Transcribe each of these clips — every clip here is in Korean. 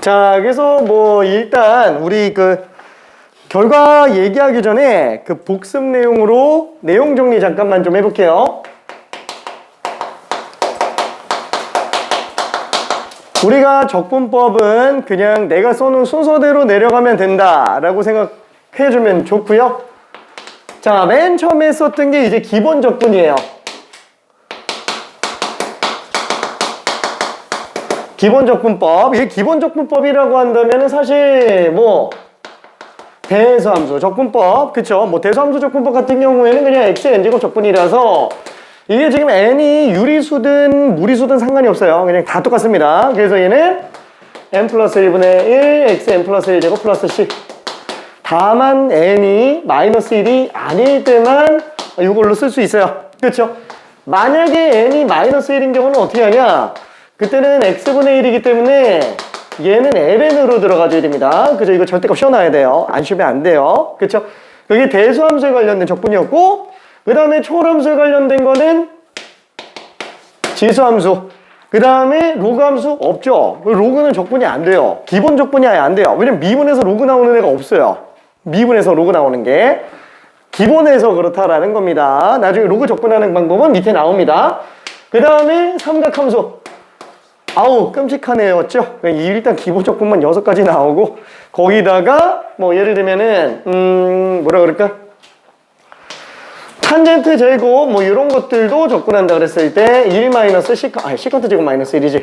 자, 그래서 뭐 일단 우리 그 결과 얘기하기 전에 그 복습 내용으로 내용 정리 잠깐만 좀 해볼게요. 우리가 적분법은 그냥 내가 써놓은 순서대로 내려가면 된다라고 생각해주면 좋고요. 자, 맨 처음에 썼던 게 이제 기본 적분이에요. 기본 적분법. 이게 기본 적분법이라고 한다면 사실 뭐 대수함수 적분법, 그쵸? 뭐 대수함수 적분법 같은 경우에는 그냥 x n제곱 적분이라서 이게 지금 n이 유리수든 무리수든 상관이 없어요. 그냥 다 똑같습니다. 그래서 얘는 n 플러스 1분의 1 x n 플러스 1제곱 플러스 c. 다만 n이 마이너스 1이 아닐 때만 이걸로 쓸 수 있어요. 그쵸? 만약에 n이 마이너스 1인 경우는 어떻게 하냐? 그때는 x분의 1이기 때문에 얘는 ln으로 들어가줘야 됩니다. 그죠? 이거 절대값 씌워놔야 돼요. 안 씌우면 안 돼요. 그쵸? 여기 대수함수에 관련된 적분이었고, 그 다음에 초월함수에 관련된 거는 지수함수. 그 다음에 로그함수 없죠? 로그는 적분이 안 돼요. 기본 적분이 아예 안 돼요. 왜냐면 미분에서 로그 나오는 애가 없어요. 미분에서 로그 나오는 게. 기본에서 그렇다라는 겁니다. 나중에 로그 적분하는 방법은 밑에 나옵니다. 그 다음에 삼각함수. 아우 끔찍하네요. 일단 기본 적분만 6가지 나오고 거기다가 뭐 예를 들면은 뭐라 그럴까? 탄젠트 제곱 뭐 이런 것들도 적분한다 그랬을 때 1 마이너스 시컨트 제곱 마이너스 1이지.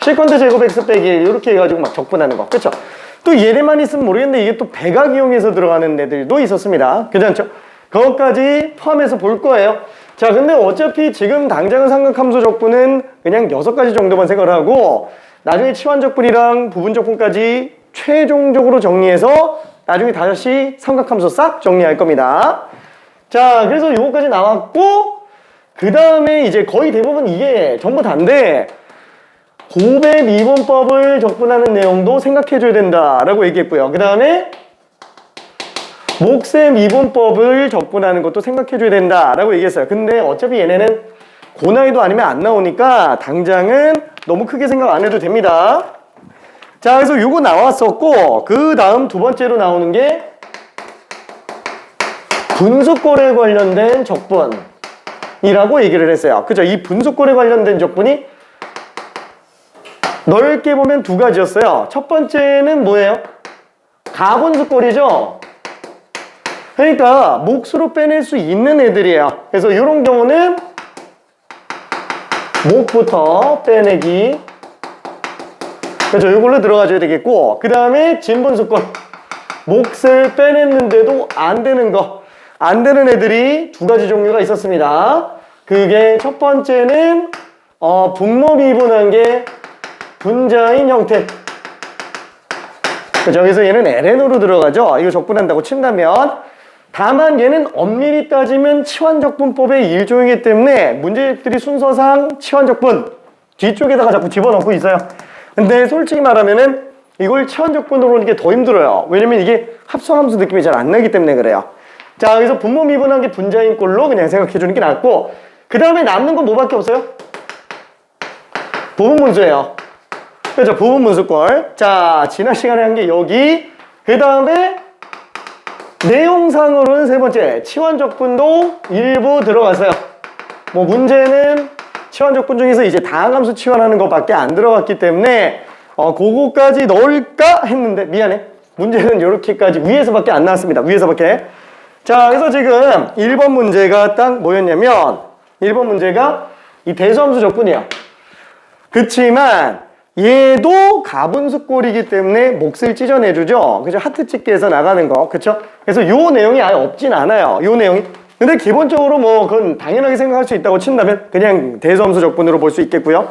시컨트 제곱 x 빼기 1 이렇게 해가지고 막 적분하는 거. 그쵸? 또 얘네만 있으면 모르겠는데 이게 또 배각 이용해서 들어가는 애들도 있었습니다. 괜찮죠? 그것까지 포함해서 볼 거예요. 자, 근데 어차피 지금 당장은 삼각함수 적분은 그냥 6가지 정도만 생각을 하고 나중에 치환 적분이랑 부분 적분까지 최종적으로 정리해서 나중에 다시 삼각함수 싹 정리할 겁니다. 자, 그래서 요거까지 나왔고 그 다음에 이제 거의 대부분 이게 전부 다인데 곱의 미분법을 적분하는 내용도 생각해줘야 된다라고 얘기했고요. 그 다음에 몫의 미분법을 적분하는 것도 생각해줘야 된다라고 얘기했어요. 근데 어차피 얘네는 고난이도 아니면 안 나오니까 당장은 너무 크게 생각 안 해도 됩니다. 자, 그래서 요거 나왔었고 그 다음 두 번째로 나오는 게 분수꼴에 관련된 적분이라고 얘기를 했어요. 그죠? 이 분수꼴에 관련된 적분이 넓게 보면 2가지였어요. 첫 번째는 뭐예요? 가분수꼴이죠? 그러니까 몫으로 빼낼 수 있는 애들이에요. 그래서 이런 경우는 몫부터 빼내기. 그렇죠? 이걸로 들어가줘야 되겠고 그 다음에 진분수꼴. 몫을 빼냈는데도 안 되는 거. 안 되는 애들이 2가지 종류가 있었습니다. 그게 첫 번째는 분모미분한 게 분자인 형태. 그렇죠? 그래서 얘는 ln으로 들어가죠. 이거 적분한다고 친다면 다만 얘는 엄밀히 따지면 치환적분법의 일종이기 때문에 문제집들이 순서상 치환적분 뒤쪽에다가 자꾸 집어넣고 있어요. 근데 솔직히 말하면은 이걸 치환적분으로 하는 게 더 힘들어요. 왜냐면 이게 합성함수 느낌이 잘 안 나기 때문에 그래요. 자, 그래서 분모 미분한 게 분자인 꼴로 그냥 생각해 주는 게 낫고 그 다음에 남는 건 뭐밖에 없어요? 부분분수예요. 그렇죠? 부분분수꼴. 자, 지난 시간에 한 게 여기. 그 다음에 내용상으로는 세 번째 치환적분도 일부 들어갔어요. 뭐 문제는 치환적분 중에서 이제 다항함수 치환하는 것밖에 안 들어갔기 때문에 그거까지 넣을까 했는데 미안해. 문제는 이렇게까지 위에서밖에 안 나왔습니다. 위에서밖에. 자, 그래서 지금 1번 문제가 딱 뭐였냐면 1번 문제가 이 대수함수 적분이에요. 그치만 얘도 가분수꼴이기 때문에 몫을 찢어내주죠. 그죠? 하트 찍기에서 나가는 거. 그쵸? 그래서 요 내용이 아예 없진 않아요. 요 내용이. 근데 기본적으로 뭐 그건 당연하게 생각할 수 있다고 친다면 그냥 대수함수 적분으로 볼 수 있겠고요.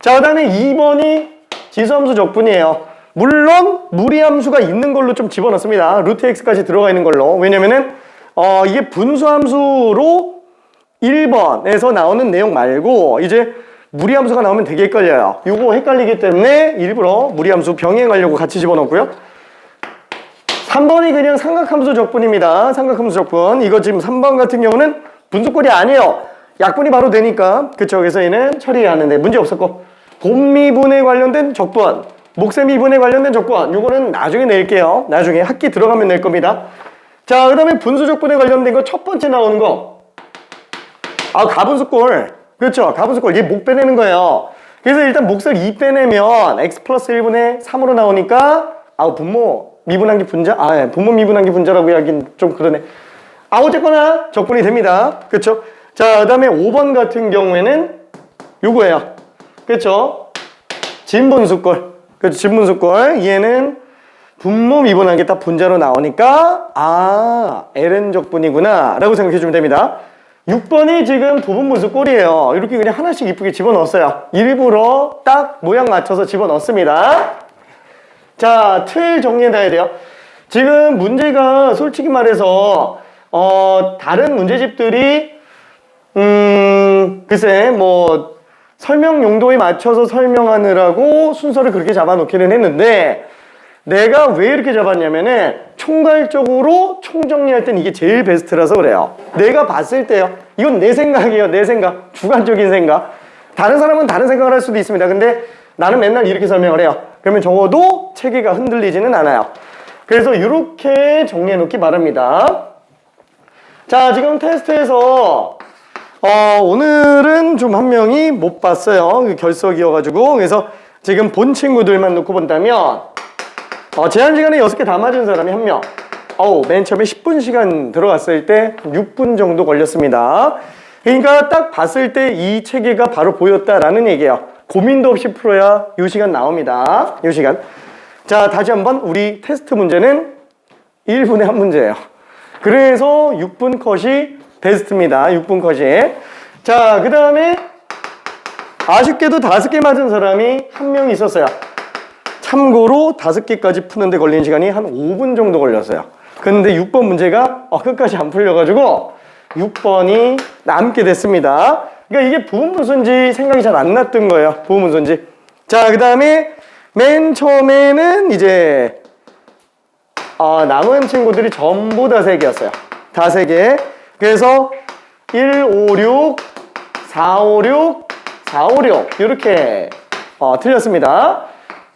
자, 그 다음에 2번이 지수함수 적분이에요. 물론 무리함수가 있는 걸로 좀 집어넣습니다. 루트 x까지 들어가 있는 걸로. 왜냐면은 이게 분수함수로 1번에서 나오는 내용 말고 이제 무리함수가 나오면 되게 헷갈려요. 요거 헷갈리기 때문에 일부러 무리함수 병행하려고 같이 집어넣고요. 3번이 그냥 삼각함수 적분입니다. 삼각함수 적분. 이거 지금 3번 같은 경우는 분수꼴이 아니에요. 약분이 바로 되니까. 그쵸. 그래서 얘는 처리하는데 문제 없었고. 곱미분에 관련된 적분, 목세미분에 관련된 적분, 요거는 나중에 낼게요. 나중에 학기 들어가면 낼 겁니다. 자, 그 다음에 분수적분에 관련된 거 첫 번째 나오는 거. 가분수꼴. 그렇죠. 가분수꼴. 얘 목 빼내는 거예요. 그래서 일단 몫을 2 빼내면 x 플러스 1분의 3으로 나오니까 분모 미분한기 분자? 분모 미분한기 분자라고 하긴 좀 그러네. 어쨌거나 적분이 됩니다. 그렇죠? 자, 그 다음에 5번 같은 경우에는 요거예요. 그렇죠? 진분수꼴. 그렇죠? 진분수꼴. 얘는 분모 미분한기 딱 분자로 나오니까 ln 적분이구나 라고 생각해 주면 됩니다. 6번이 지금 부분분수꼴이에요. 이렇게 그냥 하나씩 이쁘게 집어넣었어요. 일부러 딱 모양 맞춰서 집어넣습니다. 자, 틀 정리해놔야 돼요. 지금 문제가 솔직히 말해서 다른 문제집들이 글쎄 뭐 설명 용도에 맞춰서 설명하느라고 순서를 그렇게 잡아놓기는 했는데 내가 왜 이렇게 잡았냐면은 총괄적으로 총정리할 땐 이게 제일 베스트라서 그래요. 내가 봤을 때요. 이건 내 생각이에요. 내 생각. 주관적인 생각. 다른 사람은 다른 생각을 할 수도 있습니다. 근데 나는 맨날 이렇게 설명을 해요. 그러면 적어도 체계가 흔들리지는 않아요. 그래서 이렇게 정리해 놓기 바랍니다. 자, 지금 테스트에서 오늘은 좀 한 명이 못 봤어요. 결석이어가지고. 그래서 지금 본 친구들만 놓고 본다면 제한 시간에 6개 다 맞은 사람이 1명. 맨 처음에 10분 시간 들어갔을 때 6분 정도 걸렸습니다. 그러니까 딱 봤을 때 이 체계가 바로 보였다라는 얘기예요. 고민도 없이 풀어야 이 시간 나옵니다. 이 시간. 자, 다시 한번 우리 테스트 문제는 1분에 한 문제예요. 그래서 6분 컷이 베스트입니다. 6분 컷이. 자, 그 다음에 아쉽게도 5개 맞은 사람이 1명 있었어요. 참고로 5개까지 푸는데 걸린 시간이 한 5분 정도 걸렸어요. 근데 6번 문제가 끝까지 안 풀려가지고 6번이 남게 됐습니다. 그러니까 이게 부분분수인지 생각이 잘 안 났던 거예요. 부분분수인지. 자, 그 다음에 맨 처음에는 이제 남은 친구들이 전부 다 3개였어요. 다 3개. 그래서 1, 5, 6, 4, 5, 6, 4, 5, 6 이렇게 틀렸습니다.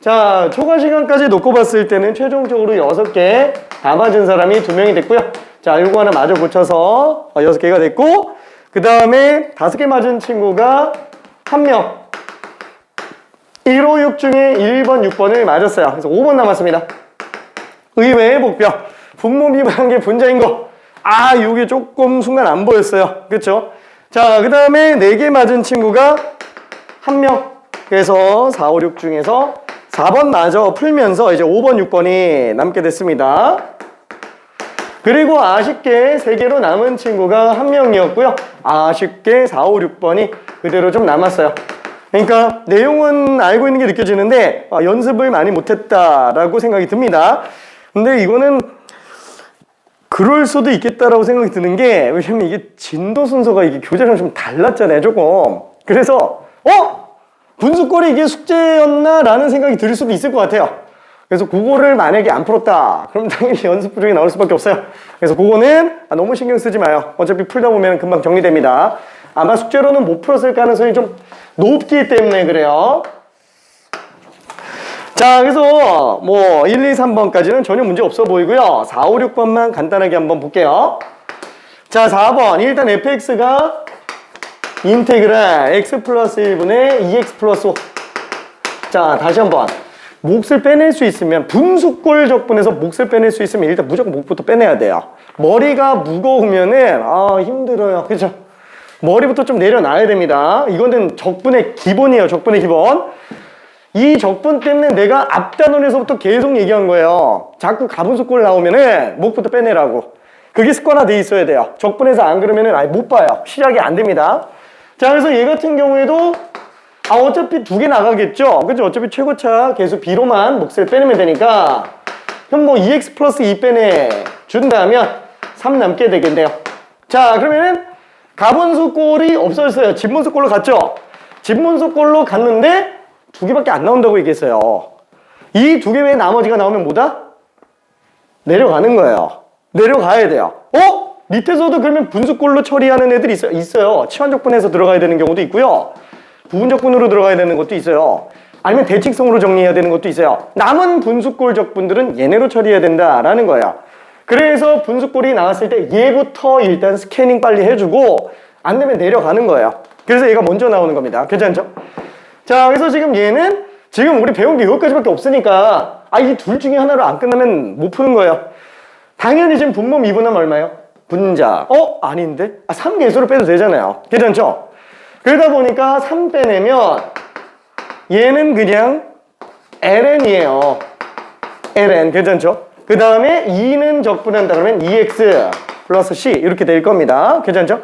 자, 초과 시간까지 놓고 봤을 때는 최종적으로 6개 다 맞은 사람이 2명이 됐고요. 자, 요거 하나 마저 고쳐서 6개가 됐고, 그 다음에 5개 맞은 친구가 1명. 1, 5, 6 중에 1번, 6번을 맞았어요. 그래서 5번 남았습니다. 의외의 목표. 분모 미분한게 분자인 거. 요게 조금 순간 안 보였어요. 그쵸? 자, 그 다음에 4개 맞은 친구가 1명. 그래서 4, 5, 6 중에서 4번 마저 풀면서 이제 5번, 6번이 남게 됐습니다. 그리고 아쉽게 3개로 남은 친구가 1명이었고요. 아쉽게 4, 5, 6번이 그대로 좀 남았어요. 그러니까 내용은 알고 있는 게 느껴지는데 연습을 많이 못했다라고 생각이 듭니다. 근데 이거는 그럴 수도 있겠다라고 생각이 드는 게 왜냐면 이게 진도 순서가 이게 교재랑 좀 달랐잖아요. 조금. 그래서 분수꼴이 이게 숙제였나? 라는 생각이 들 수도 있을 것 같아요. 그래서 그거를 만약에 안 풀었다. 그럼 당연히 연습 부족이 나올 수밖에 없어요. 그래서 그거는 너무 신경 쓰지 마요. 어차피 풀다 보면 금방 정리됩니다. 아마 숙제로는 못 풀었을 가능성이 좀 높기 때문에 그래요. 자, 그래서 뭐 1, 2, 3번까지는 전혀 문제 없어 보이고요. 4, 5, 6번만 간단하게 한번 볼게요. 자, 4번. 일단 fx가 인테그랄 x 플러스 1분의 2x 플러스 5. 자, 다시 한번. 몫을 빼낼 수 있으면 분수꼴 적분에서 몫을 빼낼 수 있으면 일단 무조건 몫부터 빼내야 돼요. 머리가 무거우면은 힘들어요. 그죠? 머리부터 좀 내려놔야 됩니다. 이거는 적분의 기본이에요. 적분의 기본. 이 적분 때문에 내가 앞단원에서부터 계속 얘기한 거예요. 자꾸 가분수꼴 나오면은 몫부터 빼내라고. 그게 습관화 돼 있어야 돼요. 적분에서 안 그러면은 아예 못 봐요. 시작이 안 됩니다. 자, 그래서 얘 같은 경우에도 어차피 2개 나가겠죠? 그죠? 어차피 최고차 계수 B로만 몫을 빼내면 되니까 그럼 뭐 2x 플러스 2 빼내 준다면 3 남게 되겠네요. 자, 그러면은 가분수꼴이 없어졌어요. 진분수꼴로 갔죠? 진분수꼴로 갔는데 2개밖에 안 나온다고 얘기했어요. 이 2개 외에 나머지가 나오면 뭐다? 내려가는 거예요. 내려가야 돼요. 밑에서도 그러면 분수꼴로 처리하는 애들이 있어요. 치환적분에서 들어가야 되는 경우도 있고요. 부분적분으로 들어가야 되는 것도 있어요. 아니면 대칭성으로 정리해야 되는 것도 있어요. 남은 분수꼴 적분들은 얘네로 처리해야 된다라는 거예요. 그래서 분수꼴이 나왔을 때 얘부터 일단 스캐닝 빨리 해주고 안 되면 내려가는 거예요. 그래서 얘가 먼저 나오는 겁니다. 괜찮죠? 자, 그래서 지금 얘는 지금 우리 배운 게 여기까지밖에 없으니까 이 둘 중에 하나로 안 끝나면 못 푸는 거예요. 당연히 지금 분모 미분하면 얼마예요? 분자. 아닌데? 3개수로 빼도 되잖아요. 괜찮죠? 그러다 보니까 3 빼내면 얘는 그냥 ln이에요. ln. 괜찮죠? 그 다음에 2는 적분한다 그러면 2x 플러스 c 이렇게 될 겁니다. 괜찮죠?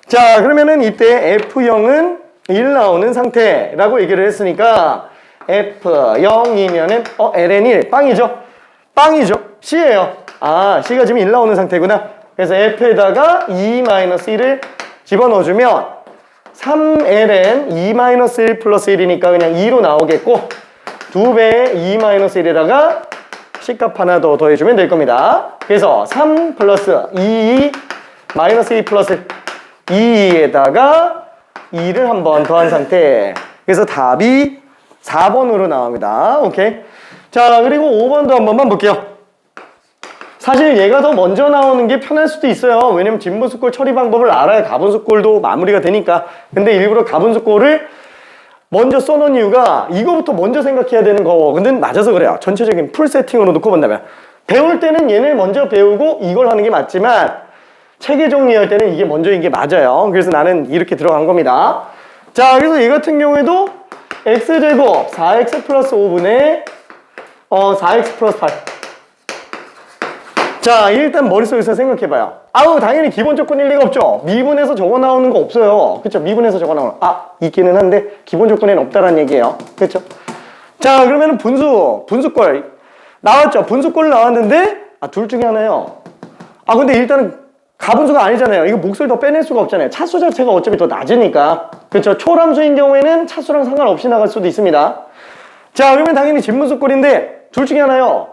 자, 그러면은 이때 F0은 1 나오는 상태라고 얘기를 했으니까 F0이면은 ln1 빵이죠? 빵이죠? C예요. C가 지금 1 나오는 상태구나. 그래서 F에다가 2-1을 집어넣어주면 3ln 2-1 플러스 1이니까 그냥 2로 나오겠고 2배의 2-1에다가 C값 하나 더 더해주면 될 겁니다. 그래서 3 플러스 2 마이너스 2 플러스 2에다가 2를 한 번 더한 상태. 그래서 답이 4번으로 나옵니다. 오케이. 자, 그리고 5번도 한 번만 볼게요. 사실 얘가 더 먼저 나오는 게 편할 수도 있어요. 왜냐면 진분수꼴 처리 방법을 알아야 가분수꼴도 마무리가 되니까. 근데 일부러 가분수꼴을 먼저 써놓은 이유가 이거부터 먼저 생각해야 되는 거는 맞아서 그래요. 전체적인 풀 세팅으로 놓고 본다면. 배울 때는 얘를 먼저 배우고 이걸 하는 게 맞지만 체계 정리할 때는 이게 먼저인 게 맞아요. 그래서 나는 이렇게 들어간 겁니다. 자, 그래서 얘 같은 경우에도 x제곱 4x 플러스 5분의 4x 플러스 8. 자, 일단 머릿속에서 생각해봐요. 당연히 기본 조건일 리가 없죠. 미분에서 적어 나오는 거 없어요. 그쵸? 미분에서 적어 나오는 거. 있기는 한데 기본 조건에는 없다라는 얘기예요. 그쵸? 자, 그러면은 분수꼴 나왔죠? 분수꼴 나왔는데 둘 중에 하나요. 근데 일단은 가분수가 아니잖아요. 이거 몫을 더 빼낼 수가 없잖아요. 차수 자체가 어차피 더 낮으니까. 그쵸? 초람수인 경우에는 차수랑 상관없이 나갈 수도 있습니다. 자, 그러면 당연히 진분수꼴인데 둘 중에 하나요.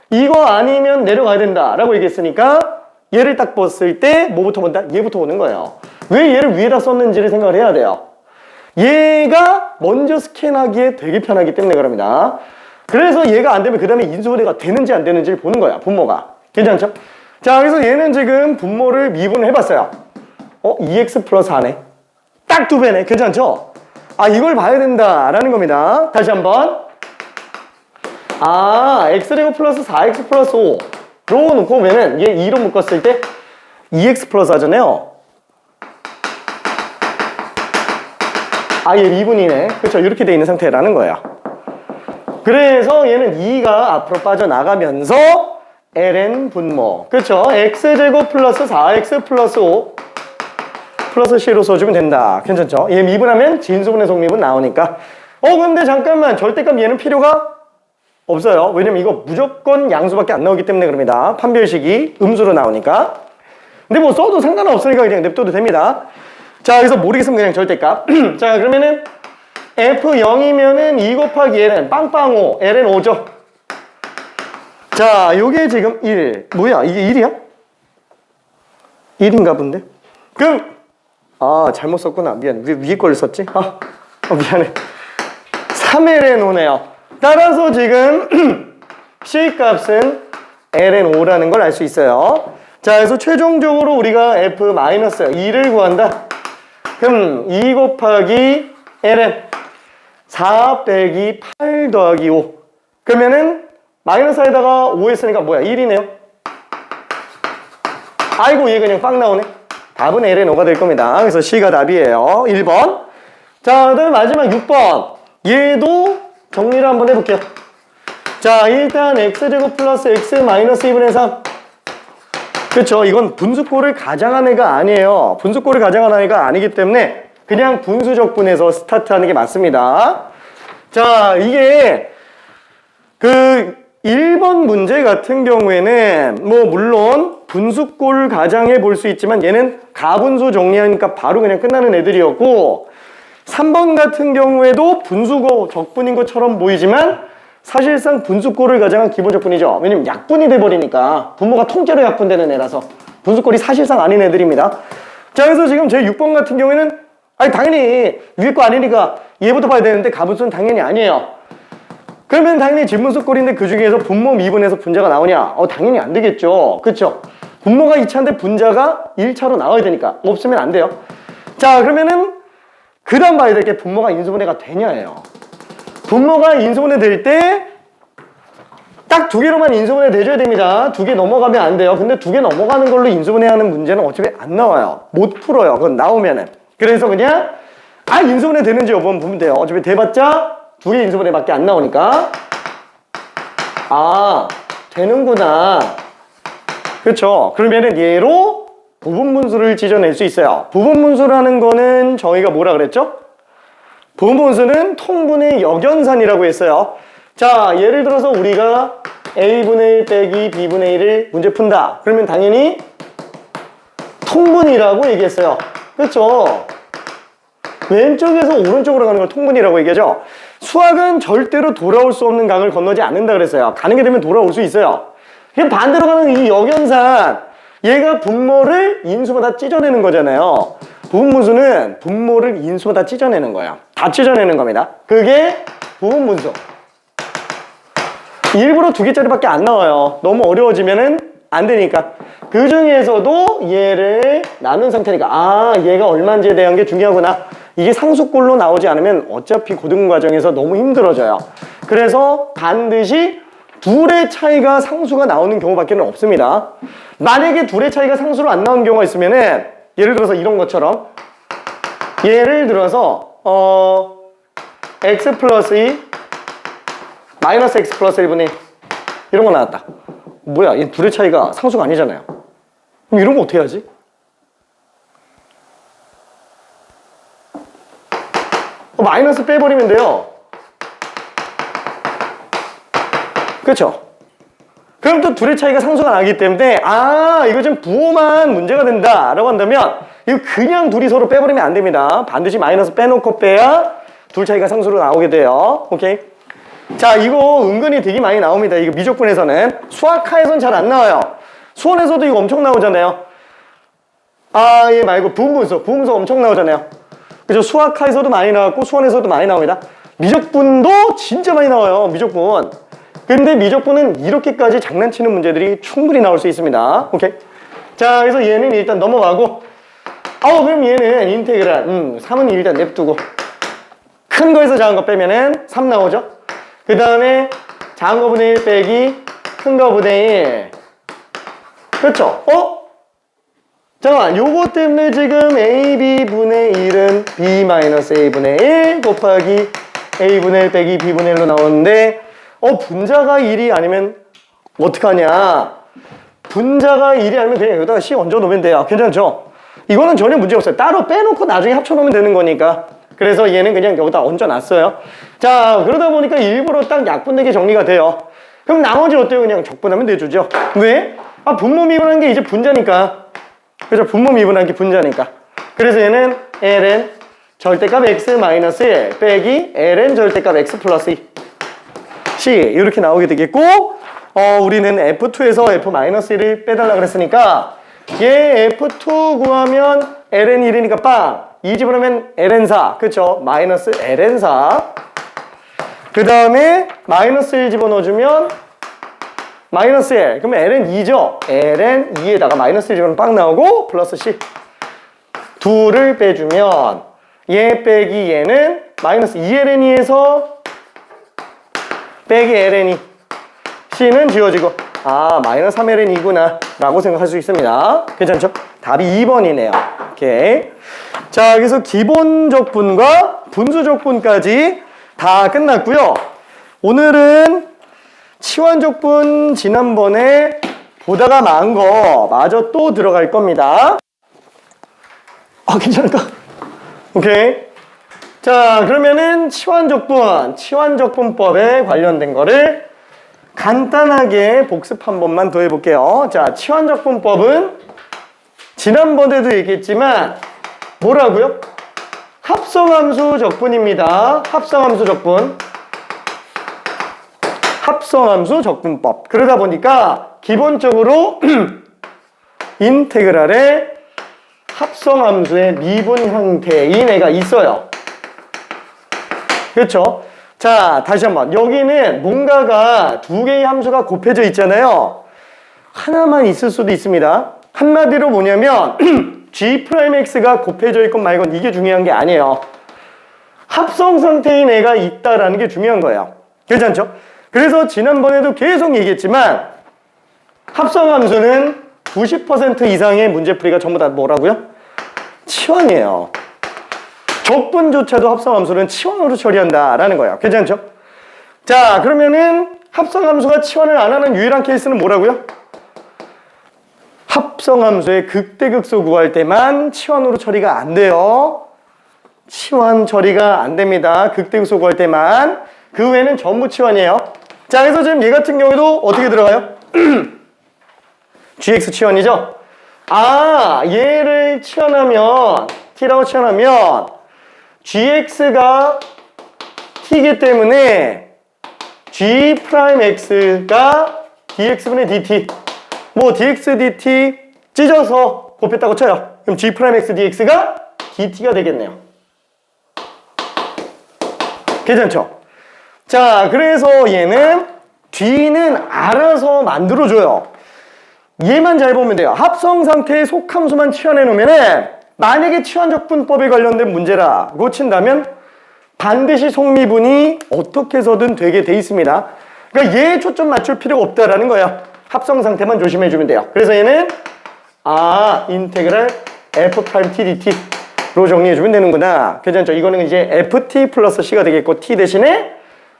이거 아니면 내려가야 된다라고 얘기했으니까 얘를 딱 봤을 때 뭐부터 본다? 얘부터 보는 거예요. 왜 얘를 위에다 썼는지를 생각을 해야 돼요. 얘가 먼저 스캔하기에 되게 편하기 때문에 그럽니다. 그래서 얘가 안 되면 그 다음에 인수분해가 되는지 안 되는지를 보는 거야. 분모가. 괜찮죠? 자, 그래서 얘는 지금 분모를 미분을 해봤어요. 2x 플러스 4네. 딱 2배네. 괜찮죠? 이걸 봐야 된다라는 겁니다. 다시 한번. x제곱 플러스 4x 플러스 5로 놓고 보면은 얘 2로 묶었을 때 2x 플러스 하잖아요. 얘 미분이네. 그렇죠? 이렇게 돼 있는 상태라는 거예요. 그래서 얘는 2가 앞으로 빠져나가면서 ln 분모. 그렇죠? x제곱 플러스 4x 플러스 5 플러스 c로 써주면 된다. 괜찮죠? 얘 미분하면 진수분해 속미분 나오니까. 근데 잠깐만. 절대값 얘는 필요가 없어요. 왜냐면 이거 무조건 양수밖에 안 나오기 때문에 그럽니다. 판별식이 음수로 나오니까. 근데 뭐 써도 상관없으니까 그냥 냅둬도 됩니다. 자, 그래서 모르겠으면 그냥 절대값. 자, 그러면은 F0이면은 2 곱하기 ln 빵빵 5 ln 5죠. 자, 요게 지금 1. 뭐야? 이게 1이야? 1인가 본데? 그럼 잘못 썼구나. 미안. 왜 위에 걸 썼지? 미안해. 3ln 5네요. 따라서 지금 C값은 ln5라는 걸 알 수 있어요. 자, 그래서 최종적으로 우리가 F-2를 구한다. 그럼 2 곱하기 ln 4 빼기 8 더하기 5. 그러면은 마이너스에다가 5 했으니까 뭐야? 1이네요. 아이고, 얘 그냥 빵 나오네. 답은 ln5가 될 겁니다. 그래서 C가 답이에요. 1번. 자, 그 다음에 마지막 6번. 얘도 정리를 한번 해볼게요. 자, 일단 x제곱 플러스 x 마이너스 2분의 3. 그쵸? 이건 분수꼴을 가장한 애가 아니에요. 분수꼴을 가장한 애가 아니기 때문에 그냥 분수적분에서 스타트하는 게 맞습니다. 자, 이게 그 1번 문제 같은 경우에는 뭐 물론 분수꼴 가장해 볼 수 있지만 얘는 가분수 정리하니까 바로 그냥 끝나는 애들이었고 3번 같은 경우에도 분수고 적분인 것처럼 보이지만 사실상 분수꼴을 가장한 기본 적분이죠. 왜냐면 약분이 돼버리니까 분모가 통째로 약분되는 애라서 분수꼴이 사실상 아닌 애들입니다. 자, 그래서 지금 제 6번 같은 경우에는 아니 당연히 위에 거 아니니까 얘부터 봐야 되는데 가분수는 당연히 아니에요. 그러면 당연히 진분수꼴인데 그 중에서 분모 미분에서 분자가 나오냐? 당연히 안 되겠죠. 그쵸? 분모가 2차인데 분자가 1차로 나와야 되니까 없으면 안 돼요. 자, 그러면은 그 다음 봐야 될 게 분모가 인수분해가 되냐예요. 분모가 인수분해 될 때 딱 두 개로만 인수분해 돼줘야 됩니다. 두 개 넘어가면 안 돼요. 근데 두 개 넘어가는 걸로 인수분해하는 문제는 어차피 안 나와요. 못 풀어요. 그건 나오면은. 그래서 그냥 인수분해 되는지 여부만 보면 돼요. 어차피 대봤자 두 개 인수분해밖에 안 나오니까 되는구나. 그렇죠. 그러면은 얘로 부분분수를 찢어낼 수 있어요. 부분분수라는 거는 저희가 뭐라 그랬죠? 부분분수는 통분의 역연산이라고 했어요. 자, 예를 들어서 우리가 A분의 1 빼기 B분의 1을 문제 푼다. 그러면 당연히 통분이라고 얘기했어요. 그렇죠? 왼쪽에서 오른쪽으로 가는 걸 통분이라고 얘기하죠. 수학은 절대로 돌아올 수 없는 강을 건너지 않는다 그랬어요. 가는 게 되면 돌아올 수 있어요. 그냥 반대로 가는 이 역연산, 얘가 분모를 인수마다 찢어내는 거잖아요. 부분분수는 분모를 인수마다 찢어내는 거예요. 다 찢어내는 겁니다. 그게 부분분수. 일부러 두 개짜리밖에 안 나와요. 너무 어려워지면은 안 되니까. 그 중에서도 얘를 나눈 상태니까 얘가 얼마인지에 대한 게 중요하구나. 이게 상수꼴로 나오지 않으면 어차피 고등 과정에서 너무 힘들어져요. 그래서 반드시 둘의 차이가 상수가 나오는 경우밖에 없습니다. 만약에 둘의 차이가 상수로 안 나오는 경우가 있으면은 예를 들어서 이런 것처럼 예를 들어서 x 플러스 2 마이너스 x 플러스 1분의 1 이런 거 나왔다. 뭐야, 이 둘의 차이가 상수가 아니잖아요. 그럼 이런 거 어떻게 하지? 마이너스 빼버리면 돼요. 그렇죠? 그럼 또 둘의 차이가 상수가 나기 때문에 이거 좀 부호만 문제가 된다 라고 한다면 이거 그냥 둘이 서로 빼버리면 안 됩니다. 반드시 마이너스 빼놓고 빼야 둘 차이가 상수로 나오게 돼요. 오케이? 자, 이거 은근히 되게 많이 나옵니다. 이거 미적분에서는. 수학하에서는 잘 안 나와요. 수원에서도 이거 엄청 나오잖아요. 얘 말고 부분분수 엄청 나오잖아요. 그죠? 수학하에서도 많이 나왔고 수원에서도 많이 나옵니다. 미적분도 진짜 많이 나와요. 미적분. 근데 미적분은 이렇게까지 장난치는 문제들이 충분히 나올 수 있습니다. 오케이? 자, 그래서 얘는 일단 넘어가고 그럼 얘는 인테그랄 3은 일단 냅두고 큰 거에서 작은 거 빼면은 3 나오죠? 그 다음에 작은 거분의 1 빼기 큰 거분의 1. 그렇죠? 잠깐만, 요거 때문에 지금 AB분의 1은 B-A분의 1 곱하기 A분의 1 빼기 B분의 1로 나오는데 분자가 1이 아니면 어떡하냐. 분자가 1이 아니면 그냥 여기다가 C 얹어 놓으면 돼요. 괜찮죠? 이거는 전혀 문제 없어요. 따로 빼놓고 나중에 합쳐 놓으면 되는 거니까. 그래서 얘는 그냥 여기다 얹어 놨어요. 자, 그러다 보니까 일부러 딱 약분되게 정리가 돼요. 그럼 나머지 어때요? 그냥 적분하면 되죠. 왜? 분모 미분한 게 이제 분자니까. 그죠? 분모 미분한 게 분자니까. 그래서 얘는 ln 절대값 x 마이너스 1 빼기 ln 절대값 x 플러스 2 C 이렇게 나오게 되겠고 우리는 F2에서 F 마이너스 1을 빼달라 그랬으니까 얘 F2 구하면 ln 1이니까 빵 2 집어넣으면 ln 4 그쵸? 마이너스 ln 4 그 다음에 마이너스 1 집어넣어주면 마이너스 1 그러면 ln 2죠? ln 2에다가 마이너스 1 집어넣으면 빵 나오고 플러스 C 2를 빼주면 얘 빼기 얘는 마이너스 2ln2에서 빼기 ln2 C는 지워지고 마이너스 3ln이구나 라고 생각할 수 있습니다. 괜찮죠? 답이 2번이네요. 오케이. 자, 그래서 기본적분과 분수적분까지 다 끝났고요. 오늘은 치환적분 지난번에 보다가 만 거 마저 또 들어갈 겁니다. 괜찮을까? 오케이. 자, 그러면은 치환적분법에 관련된 거를 간단하게 복습 한 번만 더 해볼게요. 자, 치환적분법은 지난번에도 얘기했지만 뭐라고요? 합성함수 적분입니다. 합성함수 적분법. 그러다 보니까 기본적으로 인테그랄의 합성함수의 미분 형태인 애가 있어요. 그렇죠? 자, 다시 한번. 여기는 뭔가가 두 개의 함수가 곱해져 있잖아요. 하나만 있을 수도 있습니다. 한마디로 뭐냐면 G'X가 곱해져 있건 말건 이게 중요한 게 아니에요. 합성 상태인 애가 있다라는 게 중요한 거예요. 괜찮죠? 그래서 지난번에도 계속 얘기했지만 합성함수는 90% 이상의 문제풀이가 전부 다 뭐라고요? 치환이에요. 적분조차도 합성함수는 치환으로 처리한다라는 거예요. 괜찮죠? 자, 그러면은 합성함수가 치환을 안 하는 유일한 케이스는 뭐라고요? 합성함수의 극대극소 구할 때만 치환으로 처리가 안 돼요. 치환 처리가 안 됩니다. 극대극소 구할 때만. 그 외에는 전부 치환이에요. 자, 그래서 지금 얘 같은 경우에도 어떻게 들어가요? GX 치환이죠? 아, 얘를 치환하면, T라고 치환하면 GX가 T이기 때문에 G'X가 dx분의 dt. 뭐 dx, dt 찢어서 곱했다고 쳐요. 그럼 G'X dx가 dt가 되겠네요. 괜찮죠? 자, 그래서 얘는 D는 알아서 만들어줘요. 얘만 잘 보면 돼요. 합성 상태의 속함수만 치환해 놓으면은 만약에 치환적분법에 관련된 문제라고 친다면 반드시 속미분이 어떻게 해서든 되게 돼 있습니다. 그러니까 얘에 초점 맞출 필요가 없다라는 거예요. 합성 상태만 조심해 주면 돼요. 그래서 얘는 인테그랄 f'(t) dt로 정리해 주면 되는구나. 괜찮죠? 이거는 이제 ft 플러스 c가 되겠고 t 대신에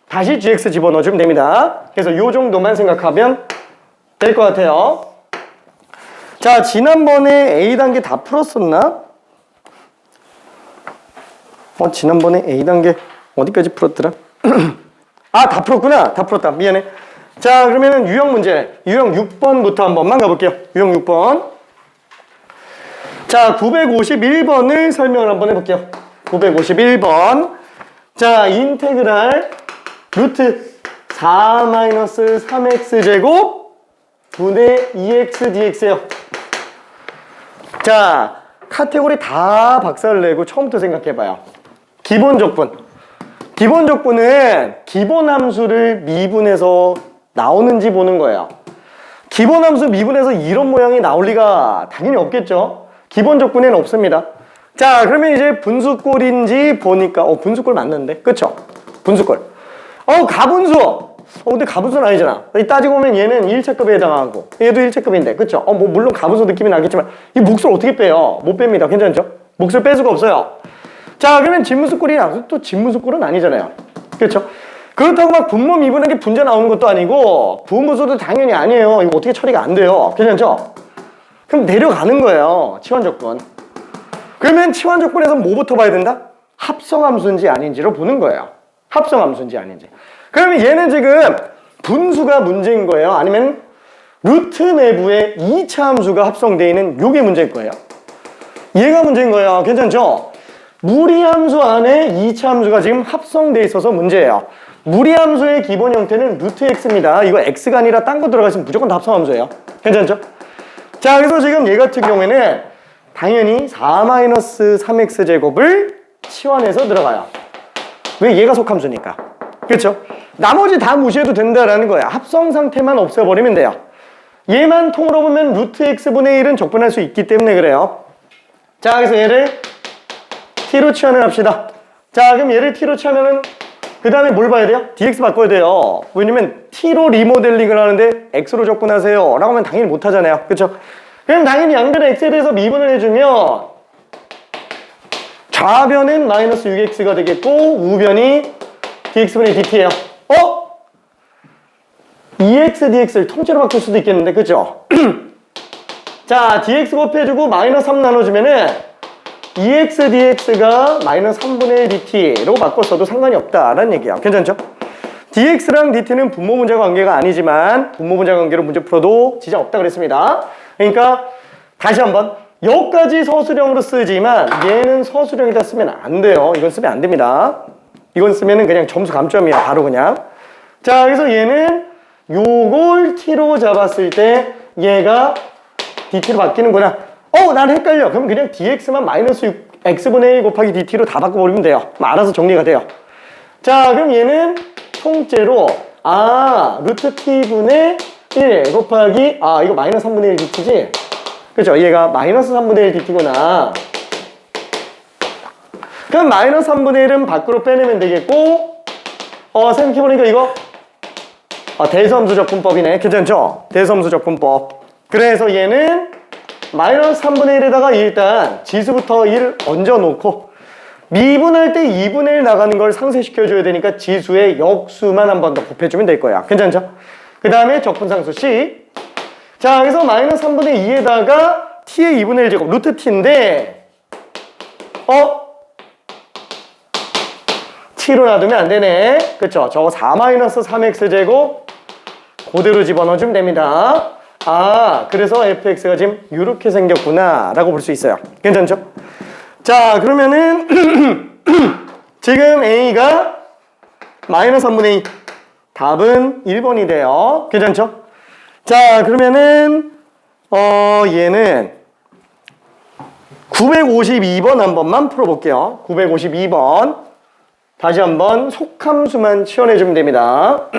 다시 gx 집어넣어 주면 됩니다. 그래서 요 정도만 생각하면 될 것 같아요. 자, 지난번에 A단계 다 풀었었나? 지난번에 A단계 어디까지 풀었더라? 다 풀었구나. 다 풀었다. 미안해. 자, 그러면은 유형 문제. 유형 6번부터 한 번만 가볼게요. 유형 6번. 자, 951번을 설명을 한번 해볼게요. 951번. 자, 인테그랄 루트 4-3x제곱 분의 2x dx예요. 자, 카테고리 다 박살내고 처음부터 생각해봐요. 기본적분. 기본적분은 기본함수를 미분해서 나오는지 보는 거예요. 기본함수 미분해서 이런 모양이 나올 리가 당연히 없겠죠. 기본적분에는 없습니다. 자, 그러면 이제 분수꼴인지 보니까 분수꼴 맞는데, 그쵸? 분수꼴. 가분수. 근데 가분수는 아니잖아. 따지고 보면 얘는 1차급에 해당하고 얘도 1차급인데, 그쵸? 뭐 물론 가분수 느낌이 나겠지만 이 몫을 어떻게 빼요? 못 뺍니다. 괜찮죠? 몫을 뺄 수가 없어요. 자, 그러면 진분수꼴이냐? 또 진분수꼴은 아니잖아요. 그렇죠? 그렇다고 막 분모 미분한 게 분자 나오는 것도 아니고 부분분수도 당연히 아니에요. 이거 어떻게 처리가 안 돼요. 괜찮죠? 그럼 내려가는 거예요. 치환적분. 그러면 치환적분에서 뭐부터 봐야 된다? 합성함수인지 아닌지로 보는 거예요. 합성함수인지 아닌지. 그러면 얘는 지금 분수가 문제인 거예요? 아니면 루트 내부에 2차 함수가 합성되어 있는 요게 문제일 거예요? 얘가 문제인 거예요. 괜찮죠? 무리함수 안에 2차 함수가 지금 합성되어 있어서 문제예요. 무리함수의 기본 형태는 루트 x입니다. 이거 x가 아니라 딴 거 들어가 있으면 무조건 다 합성함수예요. 괜찮죠? 자, 그래서 지금 얘 같은 경우에는 당연히 4-3x제곱을 치환해서 들어가요. 왜? 얘가 속함수니까. 그렇죠? 나머지 다 무시해도 된다라는 거야. 합성 상태만 없애버리면 돼요. 얘만 통으로 보면 루트 x분의 1은 적분할 수 있기 때문에 그래요. 자, 그래서 얘를 t로 치환을 합시다. 자, 그럼 얘를 t로 치환하면 그 다음에 뭘 봐야 돼요? dx 바꿔야 돼요. 왜냐면 t로 리모델링을 하는데 x로 적분하세요 라고 하면 당연히 못하잖아요. 그렇죠? 그럼 당연히 양변의 x에 대해서 미분을 해주면 좌변은 마이너스 6x가 되겠고 우변이 dx분의 dt예요. 2x dx를 통째로 바꿀 수도 있겠는데, 그죠? 자, dx 곱해주고 마이너스 3 나눠주면은 2x dx가 마이너스 3분의 1 dt로 바꿨어도 상관이 없다라는 얘기야. 괜찮죠? dx랑 dt는 분모 분자 관계가 아니지만 분모 분자 관계로 문제 풀어도 지장 없다 그랬습니다. 그러니까 다시 한번 여기까지 서술형으로 쓰지만 얘는 서술형에다 쓰면 안 돼요. 이건 쓰면 안 됩니다. 이건 쓰면은 그냥 점수 감점이야. 바로 그냥. 자, 그래서 얘는 요걸 t로 잡았을 때 얘가 dt로 바뀌는구나. 난 헷갈려. 그럼 그냥 dx만 마이너스 6, x분의 1 곱하기 dt로 다 바꿔버리면 돼요. 그럼 알아서 정리가 돼요. 자, 그럼 얘는 통째로 루트 t분의 1 곱하기 이거 마이너스 3분의 1 dt지? 그죠? 얘가 마이너스 3분의 1 dt구나. 그럼 마이너스 3분의 1은 밖으로 빼내면 되겠고 생각해보니까 이거 대수함수 적분법이네. 괜찮죠? 대수함수 적분법. 그래서 얘는 마이너스 3분의 1에다가 일단 지수부터 1 얹어놓고 미분할 때 2분의 1 나가는 걸 상쇄시켜줘야 되니까 지수의 역수만 한 번 더 곱해주면 될 거야. 괜찮죠? 그 다음에 적분상수 C. 자, 여기서 마이너스 3분의 2에다가 t의 2분의 1 제곱 루트 t인데 t로 놔두면 안 되네. 그쵸? 저거 4-3x 제곱 그대로 집어넣어주면 됩니다. 그래서 fx가 지금 이렇게 생겼구나 라고 볼 수 있어요. 괜찮죠? 자, 그러면은 지금 a가 마이너스 3분의 2 답은 1번이 돼요. 괜찮죠? 자, 그러면은 얘는 952번 한 번만 풀어볼게요. 952번 다시 한번 속함수만 치환해주면 됩니다.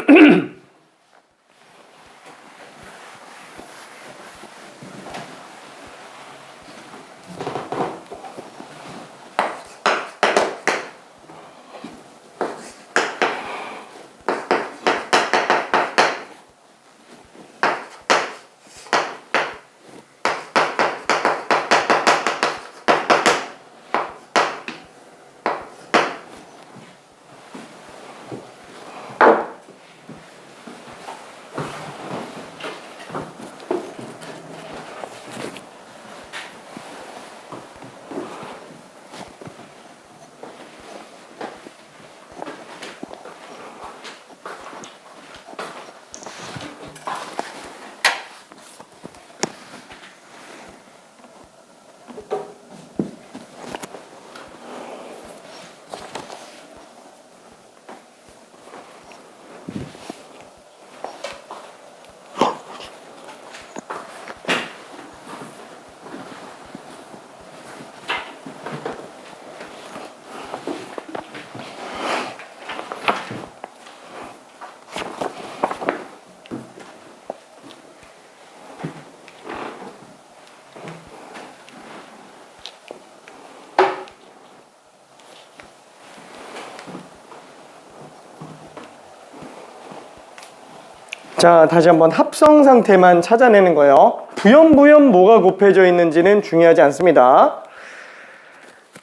자, 다시 한번 합성 상태만 찾아내는 거예요. 부연부연 뭐가 곱해져 있는지는 중요하지 않습니다.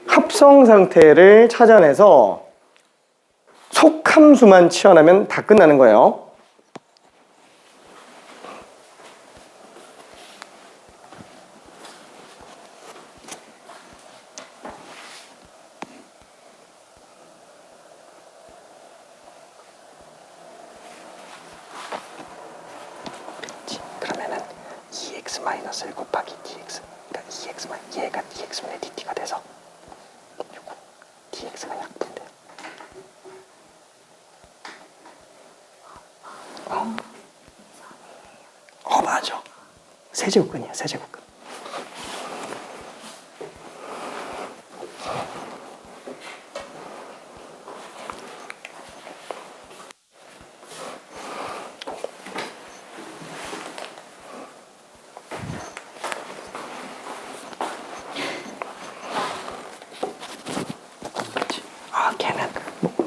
합성 상태를 찾아내서 속함수만 치환하면 다 끝나는 거예요. 그러면은 2x-1 곱하기 dx, 그러니까 2x 얘가 dx분의 dt가 돼서 요거 dx가 약분돼요. 맞아. 세제곱근이야, 세제곱근.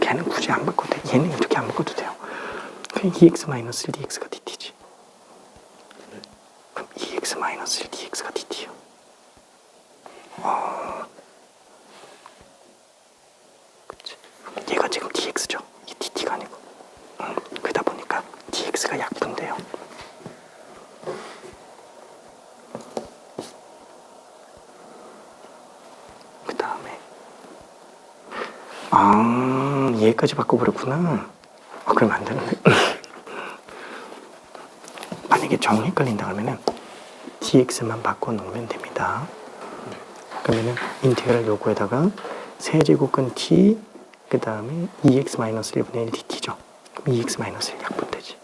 걔는 굳이 안 바꿔도 돼. 얘는 이렇게 안 바꿔도 돼요. 그냥 2x-1 dx가 dt지. 그럼 2x-1 dx가 dt요. 그치. 얘가 지금 dx죠. 이 dt가 아니고. 그러다 보니까 dx가 약분돼요. 그 다음에 얘까지 바꿔버렸구나. 그러면 안 되는데. 만약에 정 헷갈린다 그러면은 dx만 바꿔놓으면 됩니다. 그러면은 인테그랄 요거에다가 세제곱근 t 그 다음에 2x-1분의 1 dt죠. 그럼 2x-1 약분되지.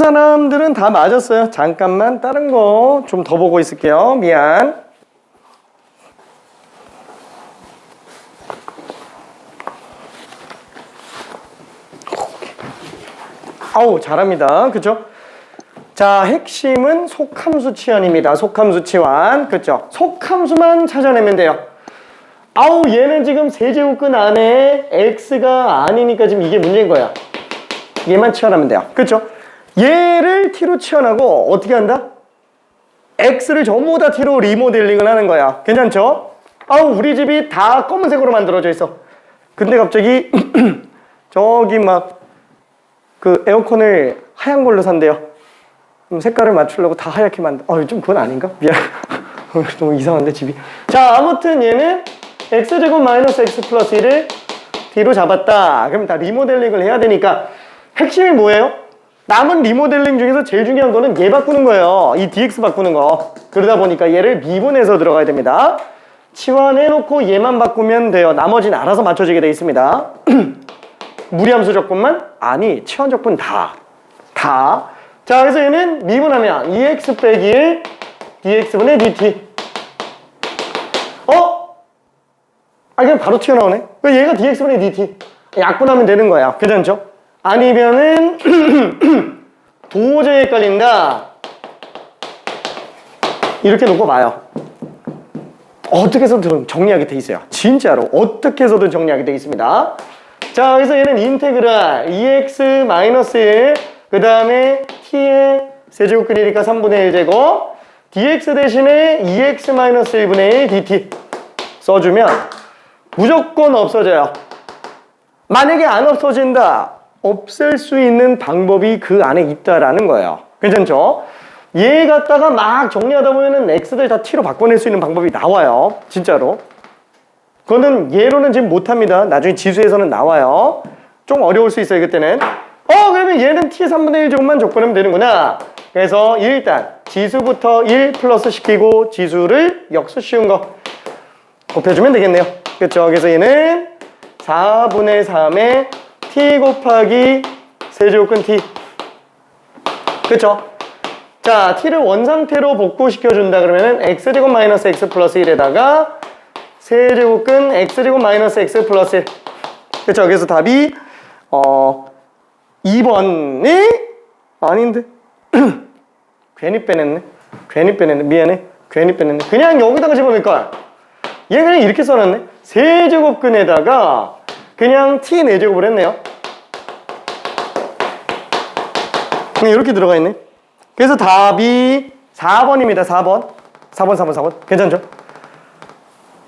사람들은 다 맞았어요. 잠깐만 다른 거 좀 더 보고 있을게요. 미안. 아우 잘합니다. 그쵸? 자, 핵심은 속함수 치환입니다. 속함수 치환. 그쵸? 속함수만 찾아내면 돼요. 아우 얘는 지금 세제곱근 안에 x가 아니니까 지금 이게 문제인 거야. 얘만 치환하면 돼요. 그쵸? 얘를 t로 치환하고 어떻게 한다? x를 전부 다 t로 리모델링을 하는 거야. 괜찮죠? 아우 우리 집이 다 검은색으로 만들어져 있어. 근데 갑자기 저기 막 그 에어컨을 하얀 걸로 산대요. 그럼 색깔을 맞추려고 다 하얗게 만들. 좀 그건 아닌가? 미안. 너무 이상한데 집이. 자, 아무튼 얘는 x제곱 마이너스 x 플러스 1을 t로 잡았다. 그럼 다 리모델링을 해야 되니까 핵심이 뭐예요? 남은 리모델링 중에서 제일 중요한 거는 얘 바꾸는 거예요. 이 dx 바꾸는 거. 그러다 보니까 얘를 미분해서 들어가야 됩니다. 치환해놓고 얘만 바꾸면 돼요. 나머지는 알아서 맞춰지게 돼 있습니다. 무리함수 적분만? 아니, 치환 적분 다. 자, 그래서 얘는 미분하면 2x 빼기 1 dx분의 dt. 그냥 바로 튀어나오네. 얘가 dx분의 dt. 약분하면 되는 거야. 괜찮죠? 아니면은 도저히 헷갈린다. 이렇게 놓고 봐요. 어떻게 해서든 정리하게 돼 있어요. 진짜로 어떻게 해서든 정리하게 돼 있습니다. 자, 그래서 얘는 인테그랄 2x-1 그 다음에 t의 세제곱근이니까 3분의 1제곱 dx 대신에 2x-1분의 1 dt 써주면 무조건 없어져요. 만약에 안 없어진다, 없앨 수 있는 방법이 그 안에 있다라는 거예요. 괜찮죠? 얘 갖다가 막 정리하다 보면은 x들 다 t로 바꿔낼 수 있는 방법이 나와요. 진짜로. 그거는 얘로는 지금 못합니다. 나중에 지수에서는 나와요. 좀 어려울 수 있어요, 그때는. 그러면 얘는 t 3분의 1제곱만 적분하면 되는구나. 그래서 일단 지수부터 1 플러스 시키고 지수를 역수 씌운 거 곱해주면 되겠네요. 그렇죠? 그래서 얘는 4분의 3에 t 곱하기 세제곱근 t. 그렇죠? 자, t를 원상태로 복구시켜준다 그러면은 x제곱 마이너스 x 플러스 1에다가 세제곱근 x제곱 마이너스 x 플러스 1. 그렇죠? 그래서 답이 2번이 아닌데 괜히 빼냈네. 미안해. 괜히 빼냈네. 그냥 여기다가 집어넣을걸. 얘 그냥 이렇게 써놨네. 세제곱근에다가 그냥 t 4제곱을 했네요. 그냥 이렇게 들어가 있네. 그래서 답이 4번입니다. 4번. 괜찮죠?